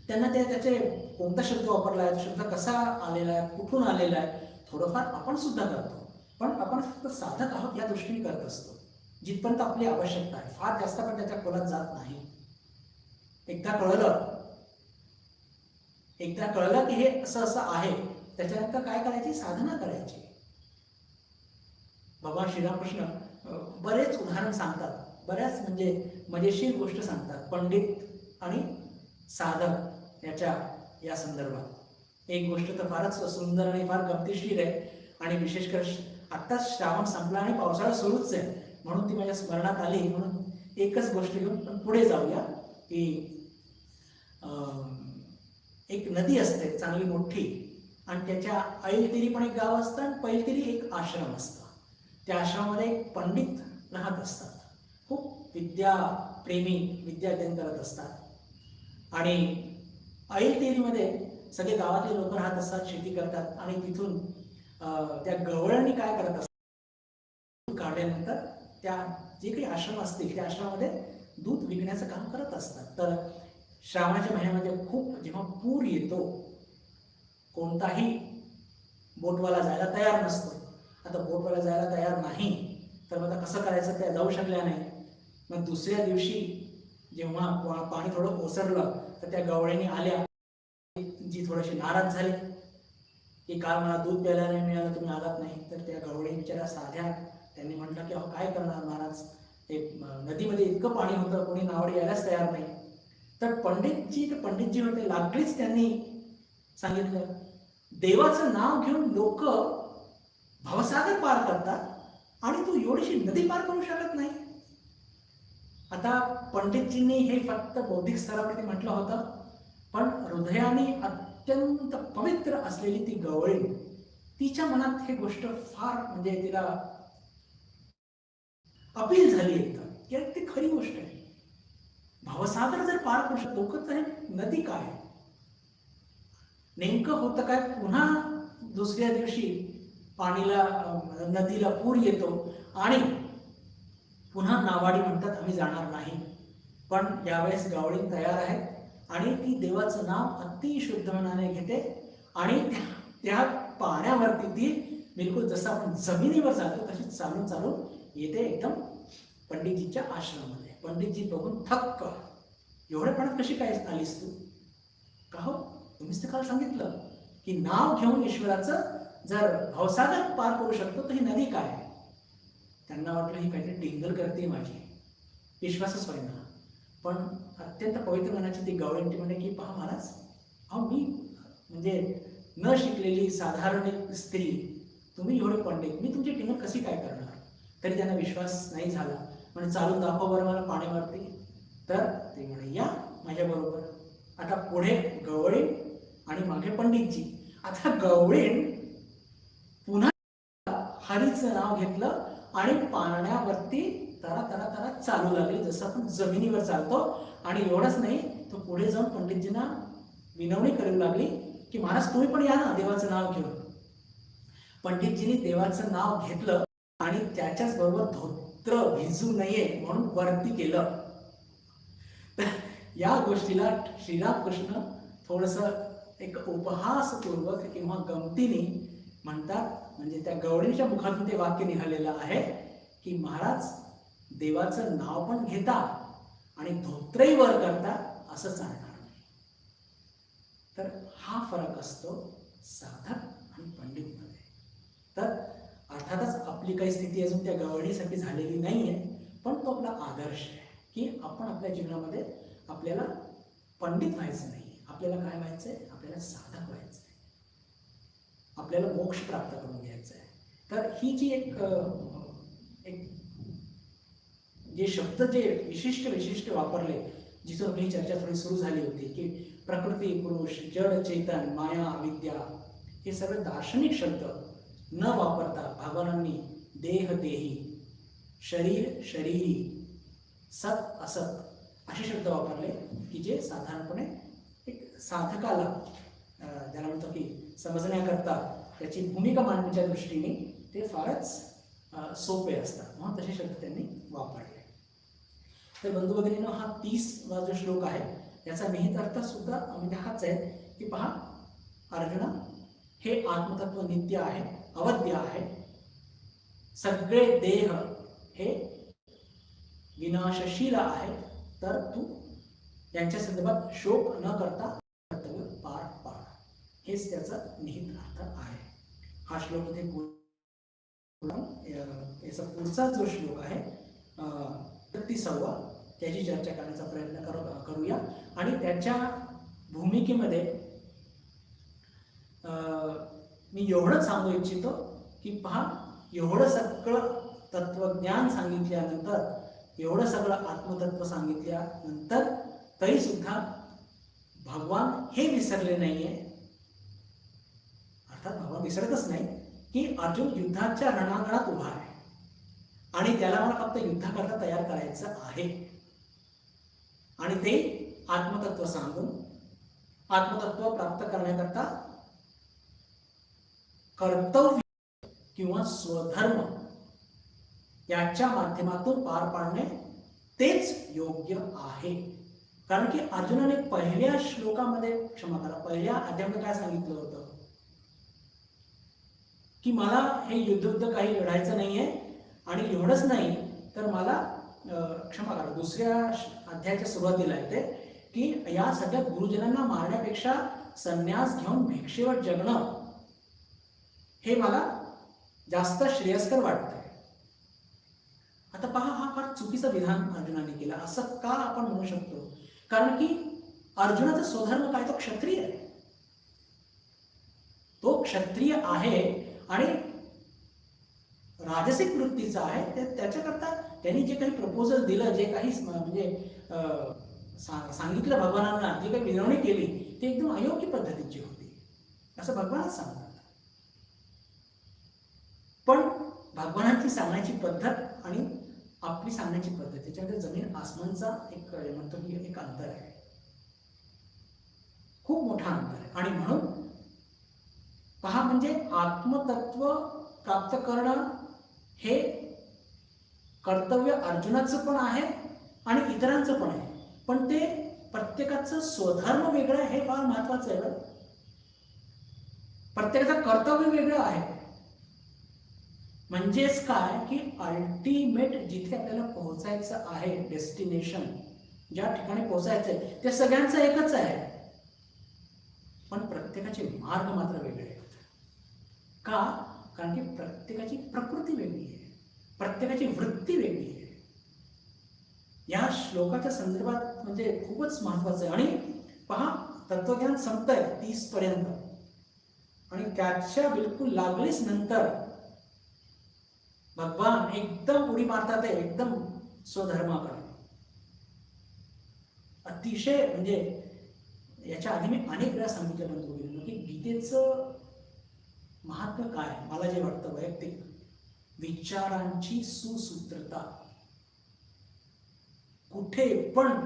त्यांना त्याचे कोणता शब्द वापरला आहे, शब्द कसा आलेला आहे, कुठून आलेला आहे, थोडंफार आपण सुद्धा करतो. पण आपण फक्त साधक आहोत या दृष्टीने करत असतो जिथपर्यंत आपली आवश्यकता आहे. फार जास्त पण त्याच्या खोलात जात नाही. एकदा कळलं की हे असं असं आहे, त्याच्यानंतर काय करायची? साधना करायची. भगवान श्रीरामकृष्ण बरेच उदाहरण सांगतात, बऱ्याच म्हणजे मजेशीर गोष्ट सांगतात पंडित आणि साधक या संदर्भात. एक गोष्ट तर फारच सुंदर आणि फार गमतीशीर आहे, आणि विशेष करून आत्ताच श्रावण संपला आणि पावसाळा सुरूच आहे म्हणून ती माझ्या स्मरणात आली. म्हणून एकच गोष्ट घेऊन पण पुढे जाऊया. की एक नदी असते चांगली मोठी, आणि त्याच्या ऐलतिरी पण एक गाव असतं आणि पैलतिरी एक आश्रम असतं. त्या आश्रमामध्ये एक पंडित राहत असतात, खूप विद्याप्रेमी, विद्या अध्ययन करत असतात. आणि ऐलतिरीमध्ये सगळे गावातले लोक राहत असतात, शेती करतात. आणि तिथून त्या गवळणी काय करत असतात, काढल्यानंतर त्या जे काही आश्रम असतील त्या आश्रमामध्ये दूध विकण्याचं काम करत असतात. तर श्रावणाच्या महिन्यामध्ये खूप जेव्हा पूर येतो, कोणताही बोटवाला जायला तयार नसतो. आता बोटवाला जायला तयार नाही तर मग आता कसं करायचं, त्या जाऊ शकल्या नाही. मग दुसऱ्या दिवशी जेव्हा पाणी थोडं ओसरलं तर त्या गवळ्यांनी आल्या, जी थोडीशी नाराज झाली की काल मला दूध प्यायला नाही मिळालं, तुम्ही आलात नाही. तर त्या गवळी बिचारा साध्या, त्यांनी म्हटलं की अहो काय करणार महाराज, एक नदीमध्ये इतकं पाणी होतं, कोणी नावाडी यायलाच तयार नाही. तर पंडितजी होते, लागलीच त्यांनी सांगितलं, देवाचं नाव घेऊन लोक भवसागर पार करतात आणि तू एवढीशी नदी पार करू शकत नाही. आता पंडितजींनी हे फक्त बौद्धिक स्तरावरती म्हटलं होतं, पण हृदयाने अत्यंत पवित्र असलेली ती गवळी, तिच्या मनात ही गोष्ट फार म्हणजे तिला अपील झाली एकदम की ती खरी गोष्ट आहे. भवसागर जर पार करू शकतो तर नदी काय, नेमकं होतं काय, पुन्हा दुसऱ्या दिवशी पाणीला नदीला पूर येतो आणि पुन्हा नावाडी म्हणतात आम्ही जाणार नाही. पण यावेळेस गावडी तयार आहेत आणि ती देवाचं नाव अति शुद्ध मनाने घेते आणि त्या पाण्यावरती ती बिलकुल जसं आपण जमिनीवर जातो तशी चालून चालून येते एकदम पंडितजीच्या आश्रमामध्ये. पंडितजी बघून थक्क, एवढ्या पाण्यात कशी काय आलीस तू? का हो, तुम्हीच तर काल सांगितलं की नाव घेऊन ईश्वराचं जर भवसागर पार करू शकतो तर ही नदी काय? त्यांना वाटलं ही काहीतरी टिंगल करते माझी, विश्वासच होईना. पण अत्यंत पवित्र मनाची ती गवळणटी म्हणे की पहा महाराज, अहो मी म्हणजे न शिकलेली साधारण एक स्त्री, तुम्ही एवढे पंडित, मी तुमची टिंगल कशी काय करणार? तरी त्यांना विश्वास नाही झाला. म्हणजे चालून दाखव बरं मला पाण्यावरती. तर ते म्हणे या माझ्याबरोबर. आता पुढे गवळीण आणि मागे पंडितजी. आता गवळीण पुन्हा हरीचं नाव घेतलं आणि पाण्यावरती तरा तरा तरा चालू लागली जसं आपण जमिनीवर चालतो. आणि एवढंच नाही, तो पुढे जाऊन पंडितजींना विनवणी करू लागली की महाराज तुम्ही पण या ना देवाचं नाव घेऊन. पंडितजींनी देवाचं नाव घेतलं आणि त्याच्याच बरोबर धोत्र भिजू नये म्हणून वरती केलं. या गोष्टीला श्रीरामकृष्ण थोडस एक उपहासपूर्वक किंवा गमतीने म्हणतात. म्हणजे त्या गवळीच्या मुखातून ते वाक्य निघालेलं आहे की महाराज देवाचं नाव पण घेता आणि धोत्रही वर करता, असं चालणार नाही. तर हा फरक असतो साधक आणि पंडित मध्ये. तर अर्थातच आपली काही स्थिती अजून त्या गवळीसाठी झालेली नाहीये, पण तो आपला आदर्श आहे की आपण आपल्या जीवनामध्ये आपल्याला पंडित व्हायचं नाही, आपल्याला काय व्हायचंय, आपल्याला साधक व्हायचंय, आपल्याला मोक्ष प्राप्त करून घ्यायचा आहे. तर ही जी एक जे शब्द जे विशिष्ट वापरले, जिथून ही चर्चा थोडी सुरू झाली होती की प्रकृती, पुरुष, जड, चेतन, माया, विद्या, हे सगळे दार्शनिक शब्द न वापरता भगवानांनी देह देही, शरीर शरीरी, सत असत असे शब्द वापरले की जे साधारणपणे एक साधकाला ज्याला म्हणतो की समजण्याकरता त्याची भूमिका मांडण्याच्या दृष्टीने ते फारच सोपे असतात, म्हणून तसे शब्द त्यांनी वापरले. तर बंधू भगिनींनो, हा 30वा जो श्लोक आहे याचा निहित अर्थ सुद्धा म्हणजे हाच आहे की पहा, अर्जुना हे आत्मतत्व नित्य आहे, अवध्य आहे. सगळे देह हे विनाशशील आहे, तर तू यांच्या संदर्भात शोक न करता कर्तव्य पार पाड, हेच त्याचा निहित अर्थ आहे. हा श्लोक इथे याचा पुढचा जो श्लोक आहे 36वा, त्याची चर्चा करण्याचा प्रयत्न करूया. आणि त्याच्या भूमिकेमध्ये मी एवढंच सांगू इच्छितो की पहा, एवढं सगळं तत्वज्ञान सांगितल्यानंतर, एवढं सगळं आत्मतत्व सांगितल्यानंतर तरी सुद्धा भगवान हे विसरले नाहीये. अर्थात भगवान विसरतच नाही की अर्जुन युद्धाच्या रणांगणात उभा आहे आणि त्याला मला फक्त युद्धाकरता तयार करायचं आहे. आणि ते आत्मतत्व सांगून आत्मतत्व प्राप्त करण्याकरता कर्तव्य किंवा स्वधर्म याच्या माध्यमातून पार पाडणे तेच योग्य आहे. कारण की अर्जुनाने पहिल्या श्लोकामध्ये, क्षमा करा, पहिल्या अध्यायामध्ये काय सांगितलं होतं की मला हे युद्ध काही लढायचं नाहीये. आणि एवढंच नाही तर मला क्षमा करा, दुसऱ्या अध्यायाच्या सुरुवातीला येते की या सगळ्या गुरुजनांना मारण्यापेक्षा संन्यास घेऊन भिक्षेवर जगणं हे मला जास्त श्रेयस्कर वाटतंय. आता पहा, हा फार चुकीचं विधान अर्जुनाने केलं असं का आपण म्हणू शकतो? कारण की अर्जुनाचा स्वधर्म काय, तो क्षत्रिय आहे. तो क्षत्रिय आहे आणि राजसिक वृत्तीचा आहे. त्याच्याकरता त्यांनी जे काही प्रपोजल दिलं, जे काही म्हणजे सांगितलं भगवानांना, जी काही विनवणी केली, ती एकदम अयोग्य पद्धतीची होती असं भगवानच सांगतात. पण भगवानांची सांगण्याची पद्धत आणि आपली सांगण्याची पद्धत, त्याच्यामध्ये जमीन आसमानचा एक म्हणतो की एक अंतर आहे, खूप मोठा अंतर आहे. आणि म्हणून पहा, म्हणजे आत्मतत्व प्राप्त करणं हे कर्तव्य अर्जुनाचं पण आहे आणि इतरांचं पण आहे, पण ते प्रत्येकाचं स्वधर्म वेगळं आहे, हे फार महत्वाचं आहे बरं. प्रत्येकाचं कर्तव्य वेगळं आहे. म्हणजेच काय की अल्टिमेट जिथे आपल्याला पोहोचायचं आहे, डेस्टिनेशन ज्या ठिकाणी पोहोचायचं आहे ते सगळ्यांचं एकच आहे, पण प्रत्येकाचे मार्ग मात्र वेगळे आहेत. का? कारण की प्रत्येकाची प्रकृती वेगळी आहे, प्रत्येकाची वृत्ती वेगळी आहे. या श्लोकाच्या संदर्भात म्हणजे खूपच महत्वाचं आहे. आणि पहा, तत्वज्ञान संपतंय 30 पर्यंत आणि त्याच्या बिलकुल लागलीच नंतर भगवान एकदम उडी मारतात आहे एकदम स्वधर्माकडे. अतिशय म्हणजे याच्या आधी मी अनेक वेळा सांगितलं बंधू भगिनींनो की गीतेचं महात्म्य काय. मला जे वाटतं वैयक्तिक, विचारांची सुसूत्रता. कुठे पण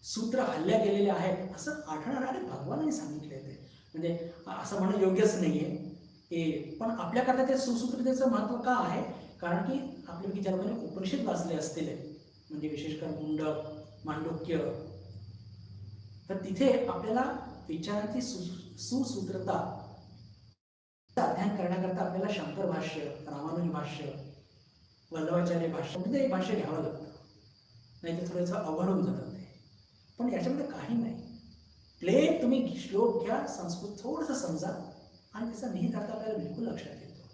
सूत्र हल्ल्या गेलेले आहेत असं आढळणार. आणि भगवानाने सांगितले ते, म्हणजे असं म्हणणं योग्यच नाहीये की, पण आपल्याकरता ते सुसूत्रतेचं महत्व का आहे. कारण की आपल्या ज्या लोकांनी उपनिषद वाचले असतील, म्हणजे विशेषकर मुंडक, मांडुक्य, तर तिथे आपल्याला विचारांची सुसूत्रता अध्ययन करण्याकरता आपल्याला शंकर भाष्य, रामानुज भाष्य, वल्लभाचार्य भाष्य म्हणजे एक भाष्य घ्यावं लागतं, नाही तर थोडंसं अवघड होऊन जातं ते. पण याच्यामध्ये काही नाही, प्लेन तुम्ही श्लोक घ्या, संस्कृत थोडंसं समजा आणि त्याचा निहित अर्थ आपल्याला बिलकुल लक्षात येतो.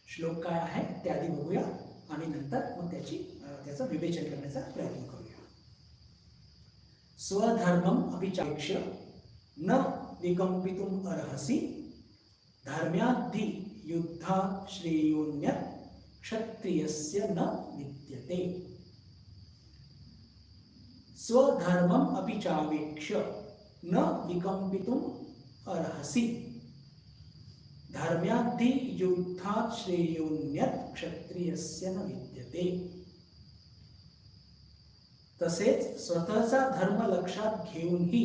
श्लोक काय आहे ते आधी बघूया आणि नंतर मग त्याचं विवेचन करण्याचा प्रयत्न करूया. स्वधर्मम अभिचाक्ष्य न विकंपितुम अर्हसि धर्म्याद्धि युद्धा श्रेयोन्यत् क्षत्रियस्य न विद्यते. स्वधर्मम अभिचावेक्ष्य न विकंपितुम अर्हसि धर्म्याद्धि युद्धा श्रेयोन्यत् क्षत्रियस्य न विद्यते. तसेच स्वतःचा धर्म लक्षात घेऊनही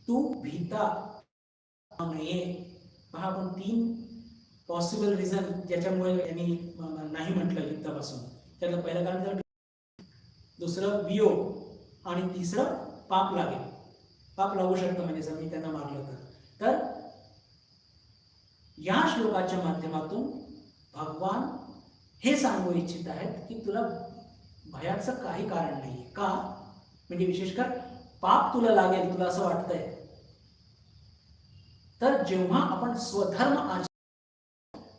तू भीता नये. पहा, आपण 3 पॉसिबल रिझन ज्याच्यामुळे यांनी नाही म्हटलं युद्धापासून. त्यातलं पहिलं कारण तर दुसरं वियोग आणि तिसरं पाप लागेल. पाप लागू शकतं म्हणजे जर मी त्यांना मारलं तर या श्लोकाच्या माध्यमातून भगवान हे सांगू इच्छित आहेत की तुला भयाचं काही कारण नाही. का? म्हणजे विशेषकर पाप तुला लागेल, तुला असं वाटतंय, तर जेव्हा आपण स्वधर्म आचरतो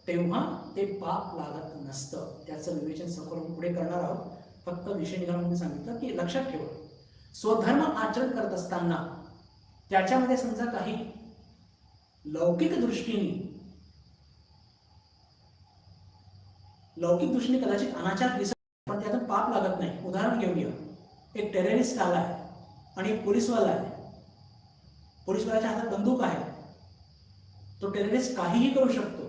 तेव्हा ते पाप लागत नसतं. त्याचं विवेचन सखोल पुढे करणार आहोत. फक्त विषय निघाला सांगितलं की लक्षात ठेवा, स्वधर्म आचरण करत असताना त्याच्यामध्ये समजा काही लौकिक दृष्टीने कदाचित अनाचार दिसत, पण त्यातून पाप लागत नाही. उदाहरण घेऊया, एक टेररिस्ट आला आहे आणि एक पोलीसवाला आहे. पोलीसवाल्याच्या हातात बंदूक आहे, तो टेररिस्ट काहीही करू शकतो.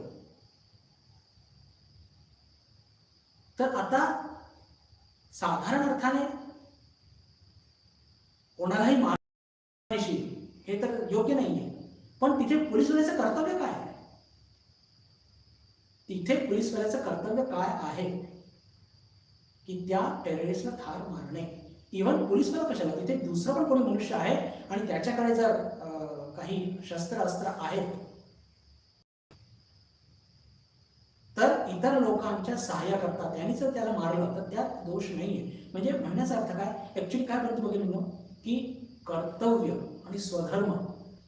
तर आता साधारण अर्थाने कोणालाही मारायची हे तर योग्य नाहीये, पण तिथे पोलीसवाल्याचं कर्तव्य काय आहे? तिथे पोलीसवाल्याचं कर्तव्य काय आहे की त्या टेररिस्टला ठार मारणे. इव्हन पोलीसवाला कशाला, तिथे दुसरं पण कोणी मनुष्य आहे आणि त्याच्याकडे जर काही शस्त्र अस्त्र आहेत तर इतर लोकांच्या सहाय्या करतात, त्यांनी जर त्याला मारलं तर त्यात दोष नाहीये. म्हणजे म्हणण्याचा अर्थ काय, ऍक्च्युली काय म्हणतो बघितलं की कर्तव्य आणि स्वधर्म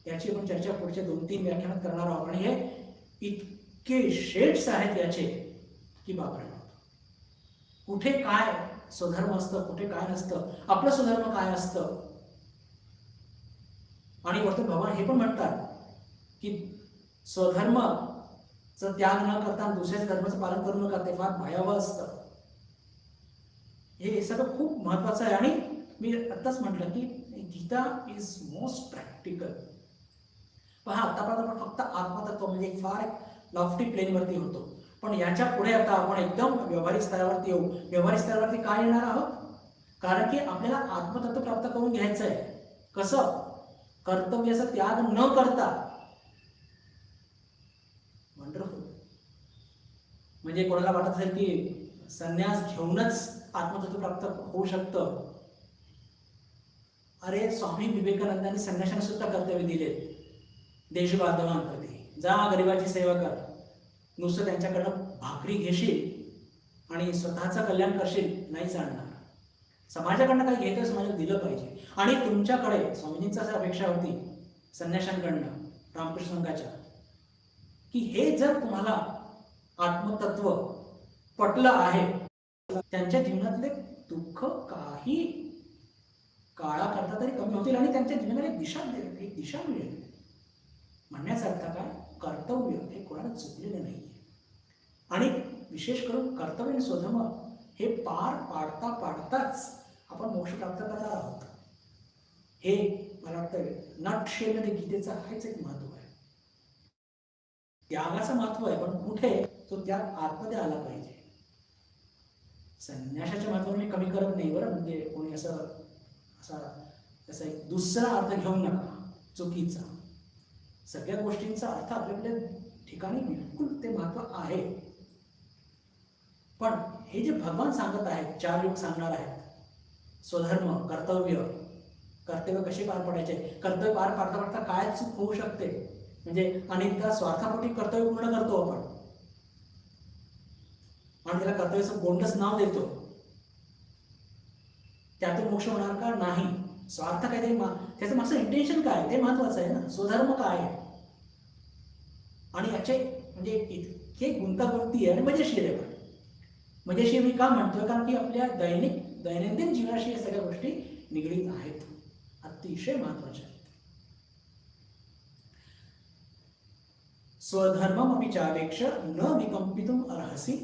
याची आपण चर्चा पुढच्या 2-3 व्याख्यानात करणार आहोत. आणि हे इतके शेड्स आहेत याचे की बापरे, कुठे काय स्वधर्म असतं, कुठे काय नसतं, आपलं स्वधर्म काय असतं. आणि वरतून भगवान हे पण म्हणतात की स्वधर्मचं त्याग न करता दुसऱ्याच्या धर्माचं पालन करू नका, ते फार भयावह असतं. हे सगळं खूप महत्वाचं आहे. आणि मी आत्ताच म्हटलं की गीता इज मोस्ट प्रॅक्टिकल. पहा, आतापर्यंत आपण फक्त आत्मतत्व म्हणजे फार लॉफ्टी प्लेनवरती होतो, पण याच्या पुढे आता आपण एकदम व्यवहारिक स्तरावरती येऊ. व्यवहारिक स्तरावरती काय येणार आहोत? कारण की आपल्याला आत्मतत्व प्राप्त करून घ्यायचं आहे. कसं? कर्तव्याचा त्याग न करता. वंडरफुल. म्हणजे कोणाला वाटत असेल की संन्यास घेऊनच आत्मतत्व प्राप्त होऊ शकतं. अरे, स्वामी विवेकानंदांनी संन्याशांना सुद्धा कर्तव्य दिलेत. देशबांधवांप्रती जा, गरिबाची सेवा कर. नुसतं त्यांच्याकडनं भाकरी घेशील आणि स्वतःचं कल्याण करशील नाही चालणार. समाजाकडनं काही घेतं, समाजाला दिलं पाहिजे. आणि तुमच्याकडे स्वामीजींची असं अपेक्षा होती संन्याशांकडनं, रामकृष्ण संघाच्या, की हे जर तुम्हाला आत्मतत्व पटलं आहे, त्यांच्या जीवनातले दुःख काही काळाकरता तरी कमी होतील आणि त्यांच्या जीवनाला एक दिशा मिळेल. म्हणण्याचा अर्थ काय? कर्तव्य हे कोणाला चुकलेलं नाहीये. आणि विशेष करून कर्तव्य आणि स्वधर्म हे पार पाडता पाडताच आपण मोक्ष प्राप्त करणार आहोत. हे मला वाटतं नटशेलमध्ये गीतेचं हेच एक महत्व आहे. त्यागाचं महत्व आहे, पण कुठे तो त्याग आतमध्ये आला पाहिजे. संन्यासाच्या महत्वाला मी कमी करत नाही बरं, म्हणजे कोणी असा एक दुसरा अर्थ घेऊ नका चुकीचा. सगळ्या गोष्टींचा अर्थ आपल्या ठिकाणी बिलकुल ते महत्व आहे. पण हे जे भगवान सांगत आहेत, 4 युग सांगणार आहेत, स्वधर्म, कर्तव्य कसे पार पडायचे, कर्तव्य पार पाडता पाडता काय चूक होऊ शकते. म्हणजे अनेकदा स्वार्थापोटी कर्तव्य पूर्ण करतो आपण आणि त्याला कर्तव्याचं गोंडस नाव देतो. त्यातून मोक्ष होणार का? नाही. स्वार्थ काय, त्याचं मागचं इंटेन्शन काय ते महत्वाचं आहे ना. स्वधर्म काय आहे आणि याचे म्हणजे इतके गुंतागुंती आहे आणि मजेशीर आहे. पण मजेशीर मी का म्हणतोय? कारण की आपल्या दैनंदिन जीवनाशी या सगळ्या गोष्टी निगडीत आहेत, अतिशय महत्वाच्या आहेत. स्वधर्ममपि चावेक्ष न विकंपितुम अर्हसि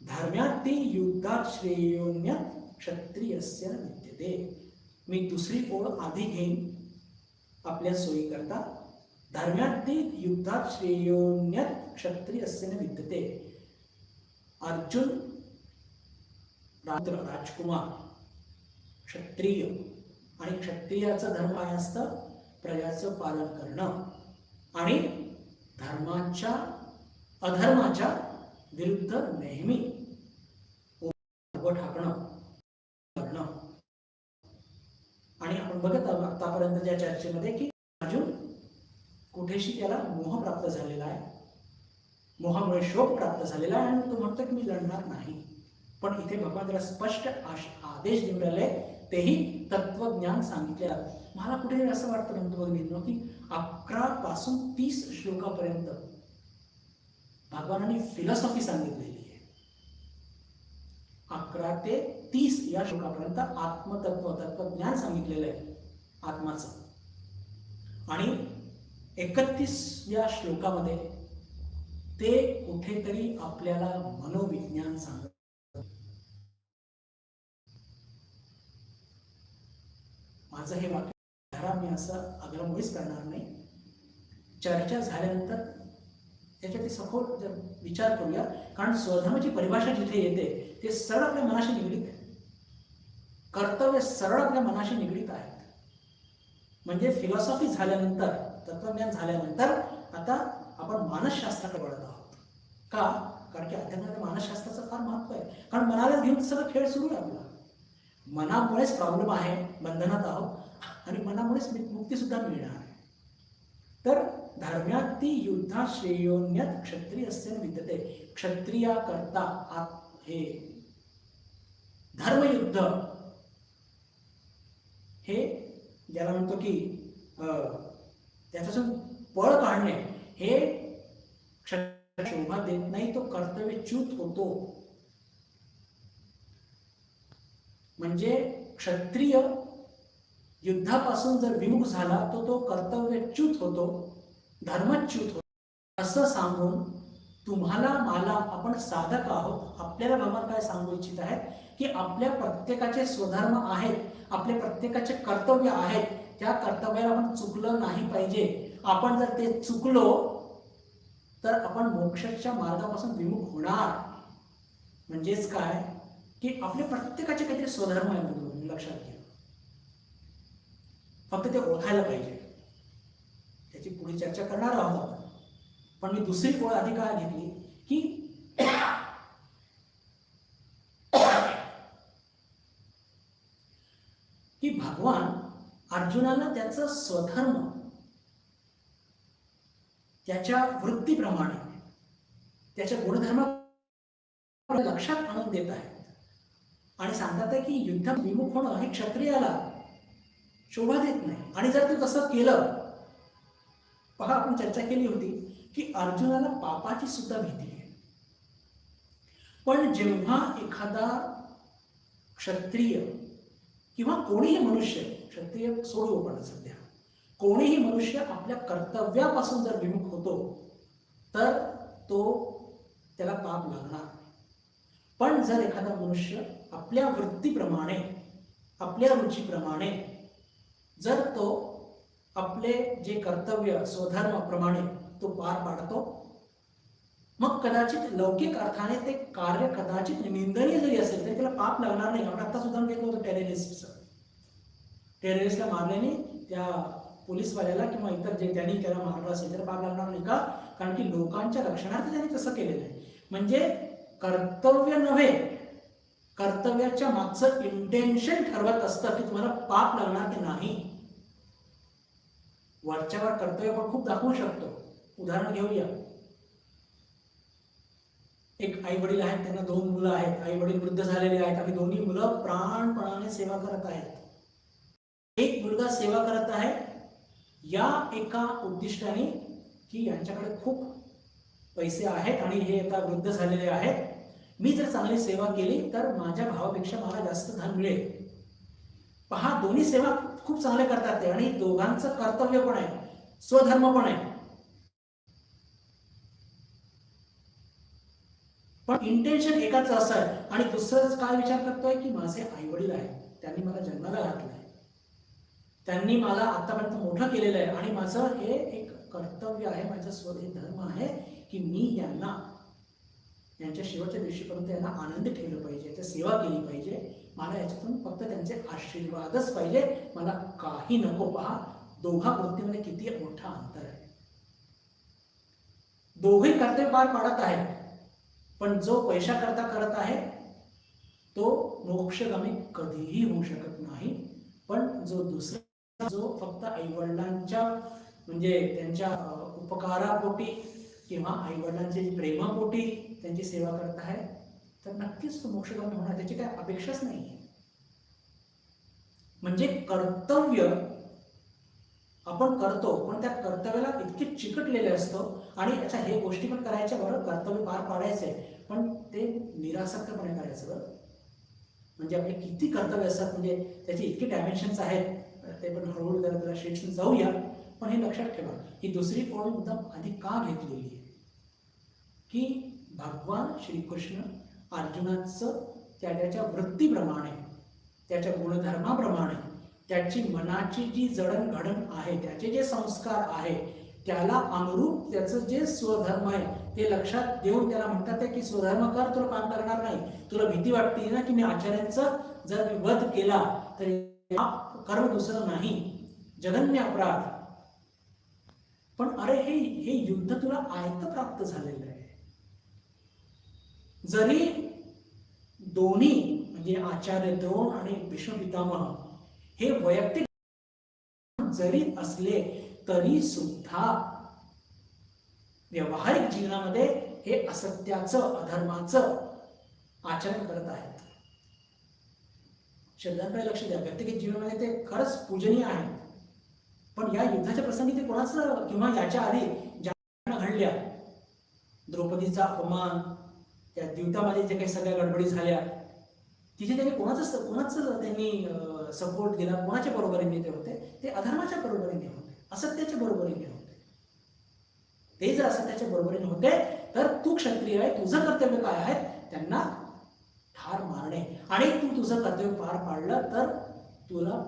धर्म्यात्ति युद्धात् श्रेयोन्यत् क्षत्रियस्य न विद्यते. मी दुसरी ओळ आधी घेईन आपल्या सोयीकरता. धर्म्यात्ति युद्धात् श्रेयोन्यत् क्षत्रियस्य न विद्यते. अर्जुन राजकुमार क्षत्रिय, आणि क्षत्रियाचं धर्म काय असतं? प्रजाचं पालन करणं आणि अधर्माच्या विरुद्ध नेहमी उभं ठाकणं करणं. आणि आपण बघत आहोत आतापर्यंतच्या चर्चेमध्ये की अर्जुन कुठेशी त्याला मोह प्राप्त झालेला आहे, मोहामुळे शोक प्राप्त झालेला आहे आणि तो म्हणतो की मी लढणार नाही. पण इथे भगवान त्याला स्पष्ट आदेश देऊन राहिले, तेही तत्वज्ञान सांगितले. मला कुठेतरी असं वाटतं म्हणतो की 11 पासून 30 श्लोकापर्यंत भगवानांनी फिलॉसॉफी सांगितलेली आहे. 11 ते 30 या श्लोकापर्यंत तत्वज्ञान सांगितलेलं आहे आत्माचं. आणि 31 या श्लोकामध्ये ते कुठेतरी आपल्याला मनोविज्ञान सांगत. माझं हे वाक्य मी असं आग्रह करणार नाही. चर्चा झाल्यानंतर त्याच्यात सखोल जर विचार करूया. कारण स्वधर्माची परिभाषा जिथे येते ते सरळ आपल्या मनाशी निगडीत आहे. कर्तव्य सरळ आपल्या मनाशी निगडीत आहेत. म्हणजे फिलॉसॉफी झाल्यानंतर, तत्वज्ञान झाल्यानंतर आता आपण मानसशास्त्राकडे वळत आहोत. का? कारण की अध्यात्मामध्ये मानसशास्त्राचं फार महत्व आहे. कारण मनाला घेऊन सगळं खेळ सुरू आहे आपला. मनामुळेच प्रॉब्लेम आहे, बंधनात आहोत आणि मनामुळेच मुक्ती सुद्धा मिळणार आहे. तर धर्म्यात्ति युद्धात् श्रेयोन्यत् क्षत्रियस्य न विद्यते. क्षत्रिया करता हे धर्मयुद्ध हे ज्याला म्हणतो की त्याच्यापासून पळ काढणे हे क्षत्रिय शोभा देत नाही, तो कर्तव्यच्युत होतो. म्हणजे क्षत्रिय युद्धापासून जर विमुख झाला तो कर्तव्यच्युत होतो, धर्मच्युत होतो. असं सांगून तुम्हाला मला, आपण साधक आहोत, आपल्याला भगवान काय सांगू इच्छित आहेत की आपल्या प्रत्येकाचे स्वधर्म आहेत, आपल्या प्रत्येकाचे कर्तव्य आहेत. त्या कर्तव्याला आपण चुकलं नाही पाहिजे. आपण जर ते चुकलो तर आपण मोक्षाच्या मार्गापासून विमुख होणार. म्हणजेच काय की आपले प्रत्येकाचे काहीतरी स्वधर्म आहे म्हणून लक्षात घ्या. फक्त ते ओळखायला पाहिजे. त्याची पुढे चर्चा करणार आहोत आपण. पण मी दुसरी ओळ आधी काय घेतली की भगवान अर्जुनाला त्याचं स्वधर्म त्याच्या वृत्तीप्रमाणे त्याच्या गुणधर्म लक्षात आणून देत आहेत आणि सांगतात आहे की युद्धात विमुख होणं हे क्षत्रियाला शोभा देत नाही. आणि जर तू तसं केलं, पहा आपण चर्चा केली होती की अर्जुनाला पापाची सुद्धा भीती आहे. पण जेव्हा एखादा क्षत्रिय किंवा कोणीही मनुष्य, क्षत्रिय सोडू आपण सध्या, कोणीही मनुष्य आपल्या कर्तव्यापासून जर विमुख होतो तर तो त्याला पाप लागणार. पण जर एखादा मनुष्य आपल्या वृत्तीप्रमाणे आपल्या रुचीप्रमाणे जर तो आपले जे कर्तव्य स्वधर्माप्रमाणे तो पार पाडतो, मग कदाचित लौकिक अर्थाने ते कार्य कदाचित निंदनीय जरी असेल तरी त्याला पाप लागणार नाही. आपण आता सुद्धा घेतलं होतं टेररिस्टचं. टेररिस्टला मारल्याने त्या पोलीसवाल्याला किंवा इतर जे त्यांनी त्याला मारलं असेल तर पाप लागणार नाही. का? कारण की लोकांच्या रक्षणार्थ त्यांनी तसं केलेलं आहे. म्हणजे कर्तव्य नव्हे, कर्तव्याच्या मागचं इंटेन्शन ठरवत असतं की तुम्हाला पाप लागणार की नाही. वरच्यावर कर्तव्य आपण खूप दाखवू शकतो. उदाहरण घेऊया. एक आई वडील आहेत, त्यांना 2 मुलं आहेत. आई वडील वृद्ध झालेले आहेत आणि दोन्ही मुलं प्राणपणाने सेवा करत आहेत. एक मुलगा सेवा करत आहे या एका उद्दिष्टाने की यांच्याकडे खूप पैसे आहेत आणि हे आता वृद्ध झालेले आहेत, मी जर चांगली सेवा केली तर माझ्या भावापेक्षा मला जास्त धन मिळेल. पहा, दोन्ही सेवा खूप चांगले करतात ते आणि दोघांचं कर्तव्य पण आहे, स्वधर्म पण आहे. पण इंटेन्शन एकाच असं आहे. आणि दुसरंच काय विचार करतोय की माझे आई वडील आहेत, त्यांनी मला जन्माला घातलंय, त्यांनी मला आतापर्यंत मोठं केलेलं आहे आणि माझं हे एक कर्तव्य आहे, माझं स्वधर्म धर्म आहे की मी यांच्या शेवटच्या दिवशीपर्यंत यांना आनंद ठेवलं पाहिजे, यांची सेवा केली पाहिजे. मला याच्यातून फक्त त्यांचे आशीर्वादच पाहिजे, मला काही नको. पहा, दोघा वृत्तीमध्ये किती मोठा अंतर आहे. दोघे कर्तव्य पार पाडत आहेत, पण जो पैसा करता करत आहे तो मोक्षगामी कधीही होऊ शकत नाही. पण जो दुसरा, जो फक्त आईवडिलांच्या म्हणजे त्यांच्या उपकारापोटी किंवा आईवडिलांच्या प्रेमापोटी त्यांची सेवा करत आहे, तर नक्कीच तो मोक्षगामी होणार, त्याची काय अपेक्षाच नाही. म्हणजे कर्तव्य आपण करतो, पण त्या कर्तव्याला इतके चिकटलेले असतो आणि अच्छा हे गोष्टी पण करायच्या, बरं कर्तव्य पार पाडायचे, पण ते निरासक्तपणे करायचं. बरं म्हणजे आपले किती कर्तव्य असतात, म्हणजे त्याचे इतके डायमेन्शन्स आहेत, ते पण हळूहळू जरा त्याला शेट्स जाऊया. पण हे लक्षात ठेवा, ही दुसरी ओळ मुद्दाम आधी का घेतलेली आहे की भगवान श्रीकृष्ण अर्जुनाचं त्याच्या वृत्तीप्रमाणे, त्याच्या गुणधर्माप्रमाणे, त्याची मनाची जी जडणघडण आहे, त्याचे जे संस्कार आहे, त्याला अनुरूप त्याचं जे स्वधर्म आहे ते लक्षात देऊन त्याला म्हणतात की स्वधर्म कर, तुला पाप लागणार नाही. तुला भीती वाटते ना की मी आचार्यांचा जर मी वध केला तर कर्म दुसरं नाही, जघन्य अपराध. पण अरे हे युद्ध तुला आयत प्राप्त झालेलं आहे. जरी दोन्ही म्हणजे आचार्य द्रोण आणि भीष्म पितामह हे वैयक्तिक जरी असले तरी सुद्धा व्यावहारिक जीवनामध्ये हे असत्याचं, अधर्माचं आचरण करत आहेत. शब्दांकडे लक्ष द्या. व्यक्तिगत जीवनामध्ये ते खरंच पूजनीय आहेत, पण या युद्धाच्या प्रसंगी ते कोणाचं किंवा याच्या आधी ज्या घटना घडल्या, द्रौपदीचा अपमान, त्या द्यूतामध्ये जे काही सगळ्या गडबडी झाल्या, तिथे त्यांनी कोणाचं त्यांनी सपोर्ट दिला, कोणाच्या बरोबरीने ते होते? ते अधर्माच्या बरोबरीने होते, असत्याच्या बरोबरीने होते. ते जर असत्याच्या बरोबरीने होते तर तू क्षत्रिय आहे, तुझं कर्तव्य काय आहे? त्यांना ठार मारणे. आणि तू तुझं कर्तव्य पार पाडलं तर तुला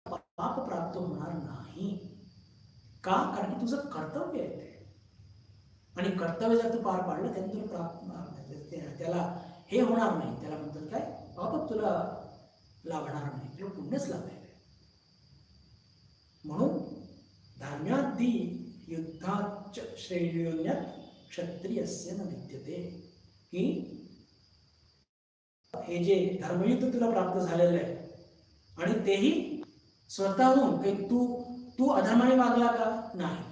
पाप प्राप्त होणार नाही. का? कारण की तुझं कर्तव्य आहे ते. आणि कर्तव्य जर तू पार पाडलं त्याने तुला त्याला हे होणार नाही, त्याला म्हणतात काय, पाप तुला लाभणार नाही, तुला पुण्यच लाभेल. म्हणून धर्म्यादी युद्धाच श्रेयोन्यत क्षत्रियस्य न विद्यते, की हे जे धर्मयुद्ध तुला प्राप्त झालेलं आहे आणि तेही स्वतःहून, काही तू अधर्माने वागला का नाही.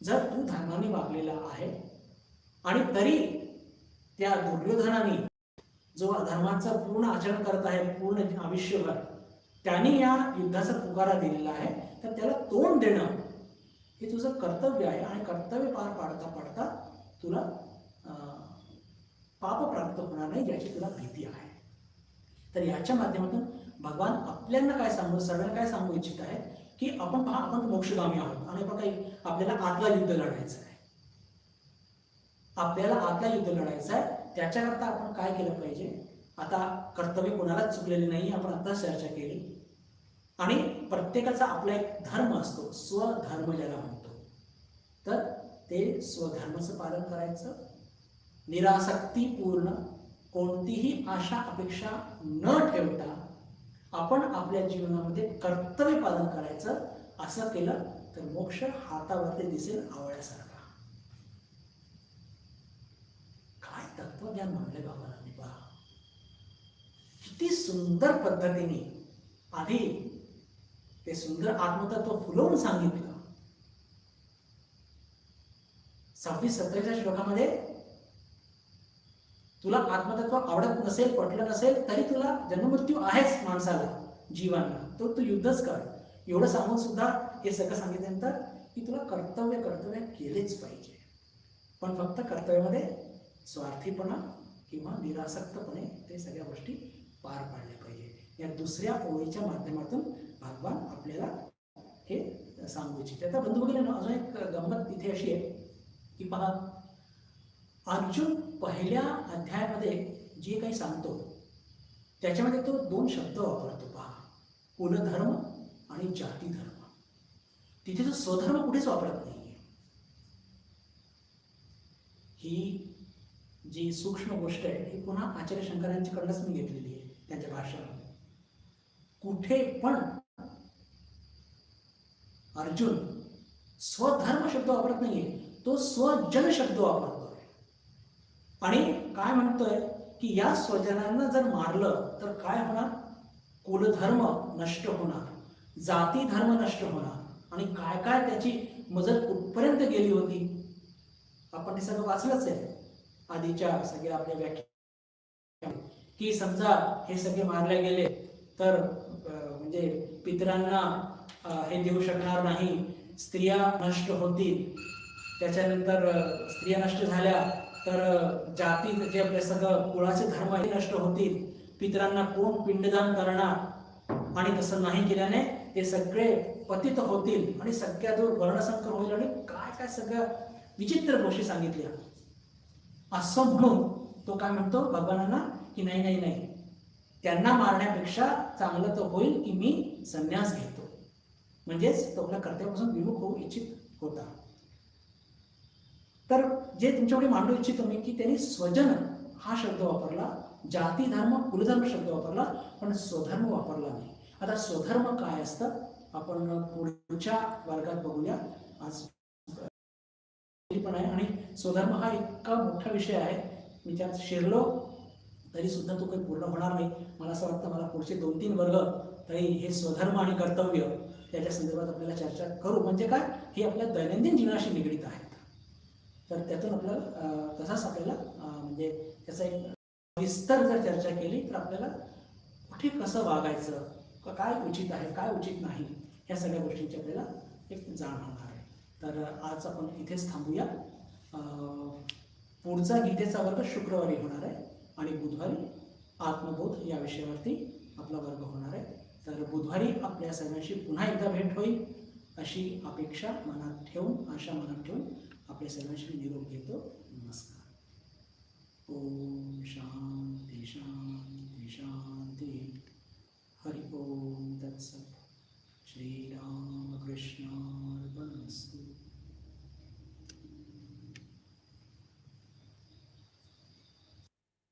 जर तू धर्माने वागलेला आहे आणि तरी त्या दुर्योधनाने जो अधर्माचं पूर्ण आचरण करत आहे पूर्ण आयुष्यभर, त्यांनी या युद्धाचा पुकारा दिलेला आहे, तर त्याला तोंड देणं हे तुझं कर्तव्य आहे. आणि कर्तव्य पार पाडता पाडता तुला पाप प्राप्त होणार नाही याची तुला भीती आहे. तर याच्या माध्यमातून भगवान आपल्याला काय सगळ्यांना काय सांगू इच्छित आहे, की आपण मोक्षगामी आहोत आणि आपल्याला आतला युद्ध लढायचं आहे. आपल्याला आतला युद्ध लढायचं आहे. त्याच्याकरता आपण काय केलं पाहिजे. आता कर्तव्य कोणालाच चुकलेले नाही, आपण आताच चर्चा केली. आणि प्रत्येकाचा आपला एक धर्म असतो, स्वधर्म ज्याला म्हणतो. तर ते स्वधर्माचं पालन करायचं, निरासक्तीपूर्ण, कोणतीही आशा अपेक्षा न ठेवता आपण आपल्या जीवनामध्ये कर्तव्य पालन करायचं. असं केलं तर मोक्ष हातावरती दिसेल आवळ्यासारखा. काय तत्वज्ञान म्हणले बाबांनी, पहा किती सुंदर पद्धतीने आधी ते सुंदर आत्मतत्व फुलवून सांगितलं. 26-27 श्लोकामध्ये तुला आत्मतत्व आवडत नसेल, पटलं नसेल, तरी तुला जन्ममृत्यू आहेच माणसाला, जीवांना, तो तू युद्धच कर. एवढं सांगून सुद्धा हे सगळं सांगितल्यानंतर की तुला कर्तव्य केलेच पाहिजे. पण फक्त कर्तव्यामध्ये स्वार्थीपणा किंवा निरासक्तपणे ते सगळ्या गोष्टी पार पाडल्या पाहिजे. या दुसऱ्या ओळीच्या माध्यमातून भगवान आपल्याला हे सांगू इच्छिते. आता बंधू भगिनींनो, अजून एक गंमत तिथे अशी आहे की पहा, अर्जुन पहिल्या अध्यायामध्ये जे काही सांगतो त्याच्यामध्ये तो 2 शब्द वापरतो. पहा, कुलधर्म आणि जाती धर्म. तिथे जो स्वधर्म कुठेच वापरत नाही. ही जी सूक्ष्म गोष्ट आहे ही पुन्हा आचार्य शंकरांच्याकडूनच मी घेतलेली आहे त्यांच्या भाषणामध्ये. कुठे पण अर्जुन स्वधर्म शब्द वापरत नाहीये, तो स्वजन शब्द वापरतोय. आणि काय म्हणतोय की या स्वजनांना जर मारलं तर काय होणार, कुलधर्म नष्ट होणार, जाती धर्म नष्ट होणार, आणि काय काय त्याची मजल कुठपर्यंत गेली होती आपण ते सगळं वाचलंच आहे आधीच्या सगळ्या आपल्या व्याख्या. की समजा हे सगळे मारले गेले तर म्हणजे पितरांना हे देऊ शकणार नाही, स्त्रिया नष्ट होतील, त्याच्यानंतर स्त्रिया नष्ट झाल्या तर जाती जे आपले सगळं कुळाचे धर्म हे नष्ट होतील, पितरांना कोण पिंडदान करणार, आणि तसं नाही केल्याने ते सगळे पतित होतील आणि सगळ्या दूर वर्णसंकर होईल, आणि काय काय सगळं विचित्र गोष्टी सांगितल्या. असं म्हणून तो काय म्हणतो भगवानांना की नाही नाही नाही, त्यांना मारण्यापेक्षा चांगलं तर होईल की मी संन्यास घेतो. म्हणजेच तो आपल्या कर्तव्यापासून विमुख होऊ इच्छित होता. तर जे तुमच्याकडे मांडू इच्छितो मी की त्यांनी स्वजन हा शब्द वापरला, जाती धर्म कुलधर्म शब्द वापरला, पण स्वधर्म वापरला नाही. आता स्वधर्म काय असतं आपण पुढच्या वर्गात बघूया. आज पण आहे आणि स्वधर्म हा इतका मोठा विषय आहे, मी त्यात शिरलो तरी सुद्धा तो काही पूर्ण होणार नाही. मला असं वाटतं मला पुढचे 2-3 वर्ग तरी हे स्वधर्म आणि कर्तव्य त्याच्या संदर्भात आपल्याला चर्चा करू. म्हणजे काय, हे आपल्या दैनंदिन जीवनाशी निगडीत आहेत. तर त्यातून आपल्याला तसाच आपल्याला म्हणजे त्याचा एक विस्तार जर चर्चा केली तर आपल्याला कुठे कसं वागायचं, काय उचित आहे काय उचित नाही, ह्या सगळ्या गोष्टींची आपल्याला एक जाण होणार आहे. तर आज आपण इथेच थांबूया. पुढचा गीतेचा वर्ग शुक्रवारी होणार आहे आणि बुधवारी आत्मबोध या विषयावरती आपला वर्ग होणार आहे. तर बुधवारी आपल्या सर्वांशी पुन्हा एकदा भेट होईल अशी अपेक्षा मनात ठेवून, आशा मनात ठेवून आपल्या सर्वांशी निरोप घेतो. नमस्कार. ओम शांती.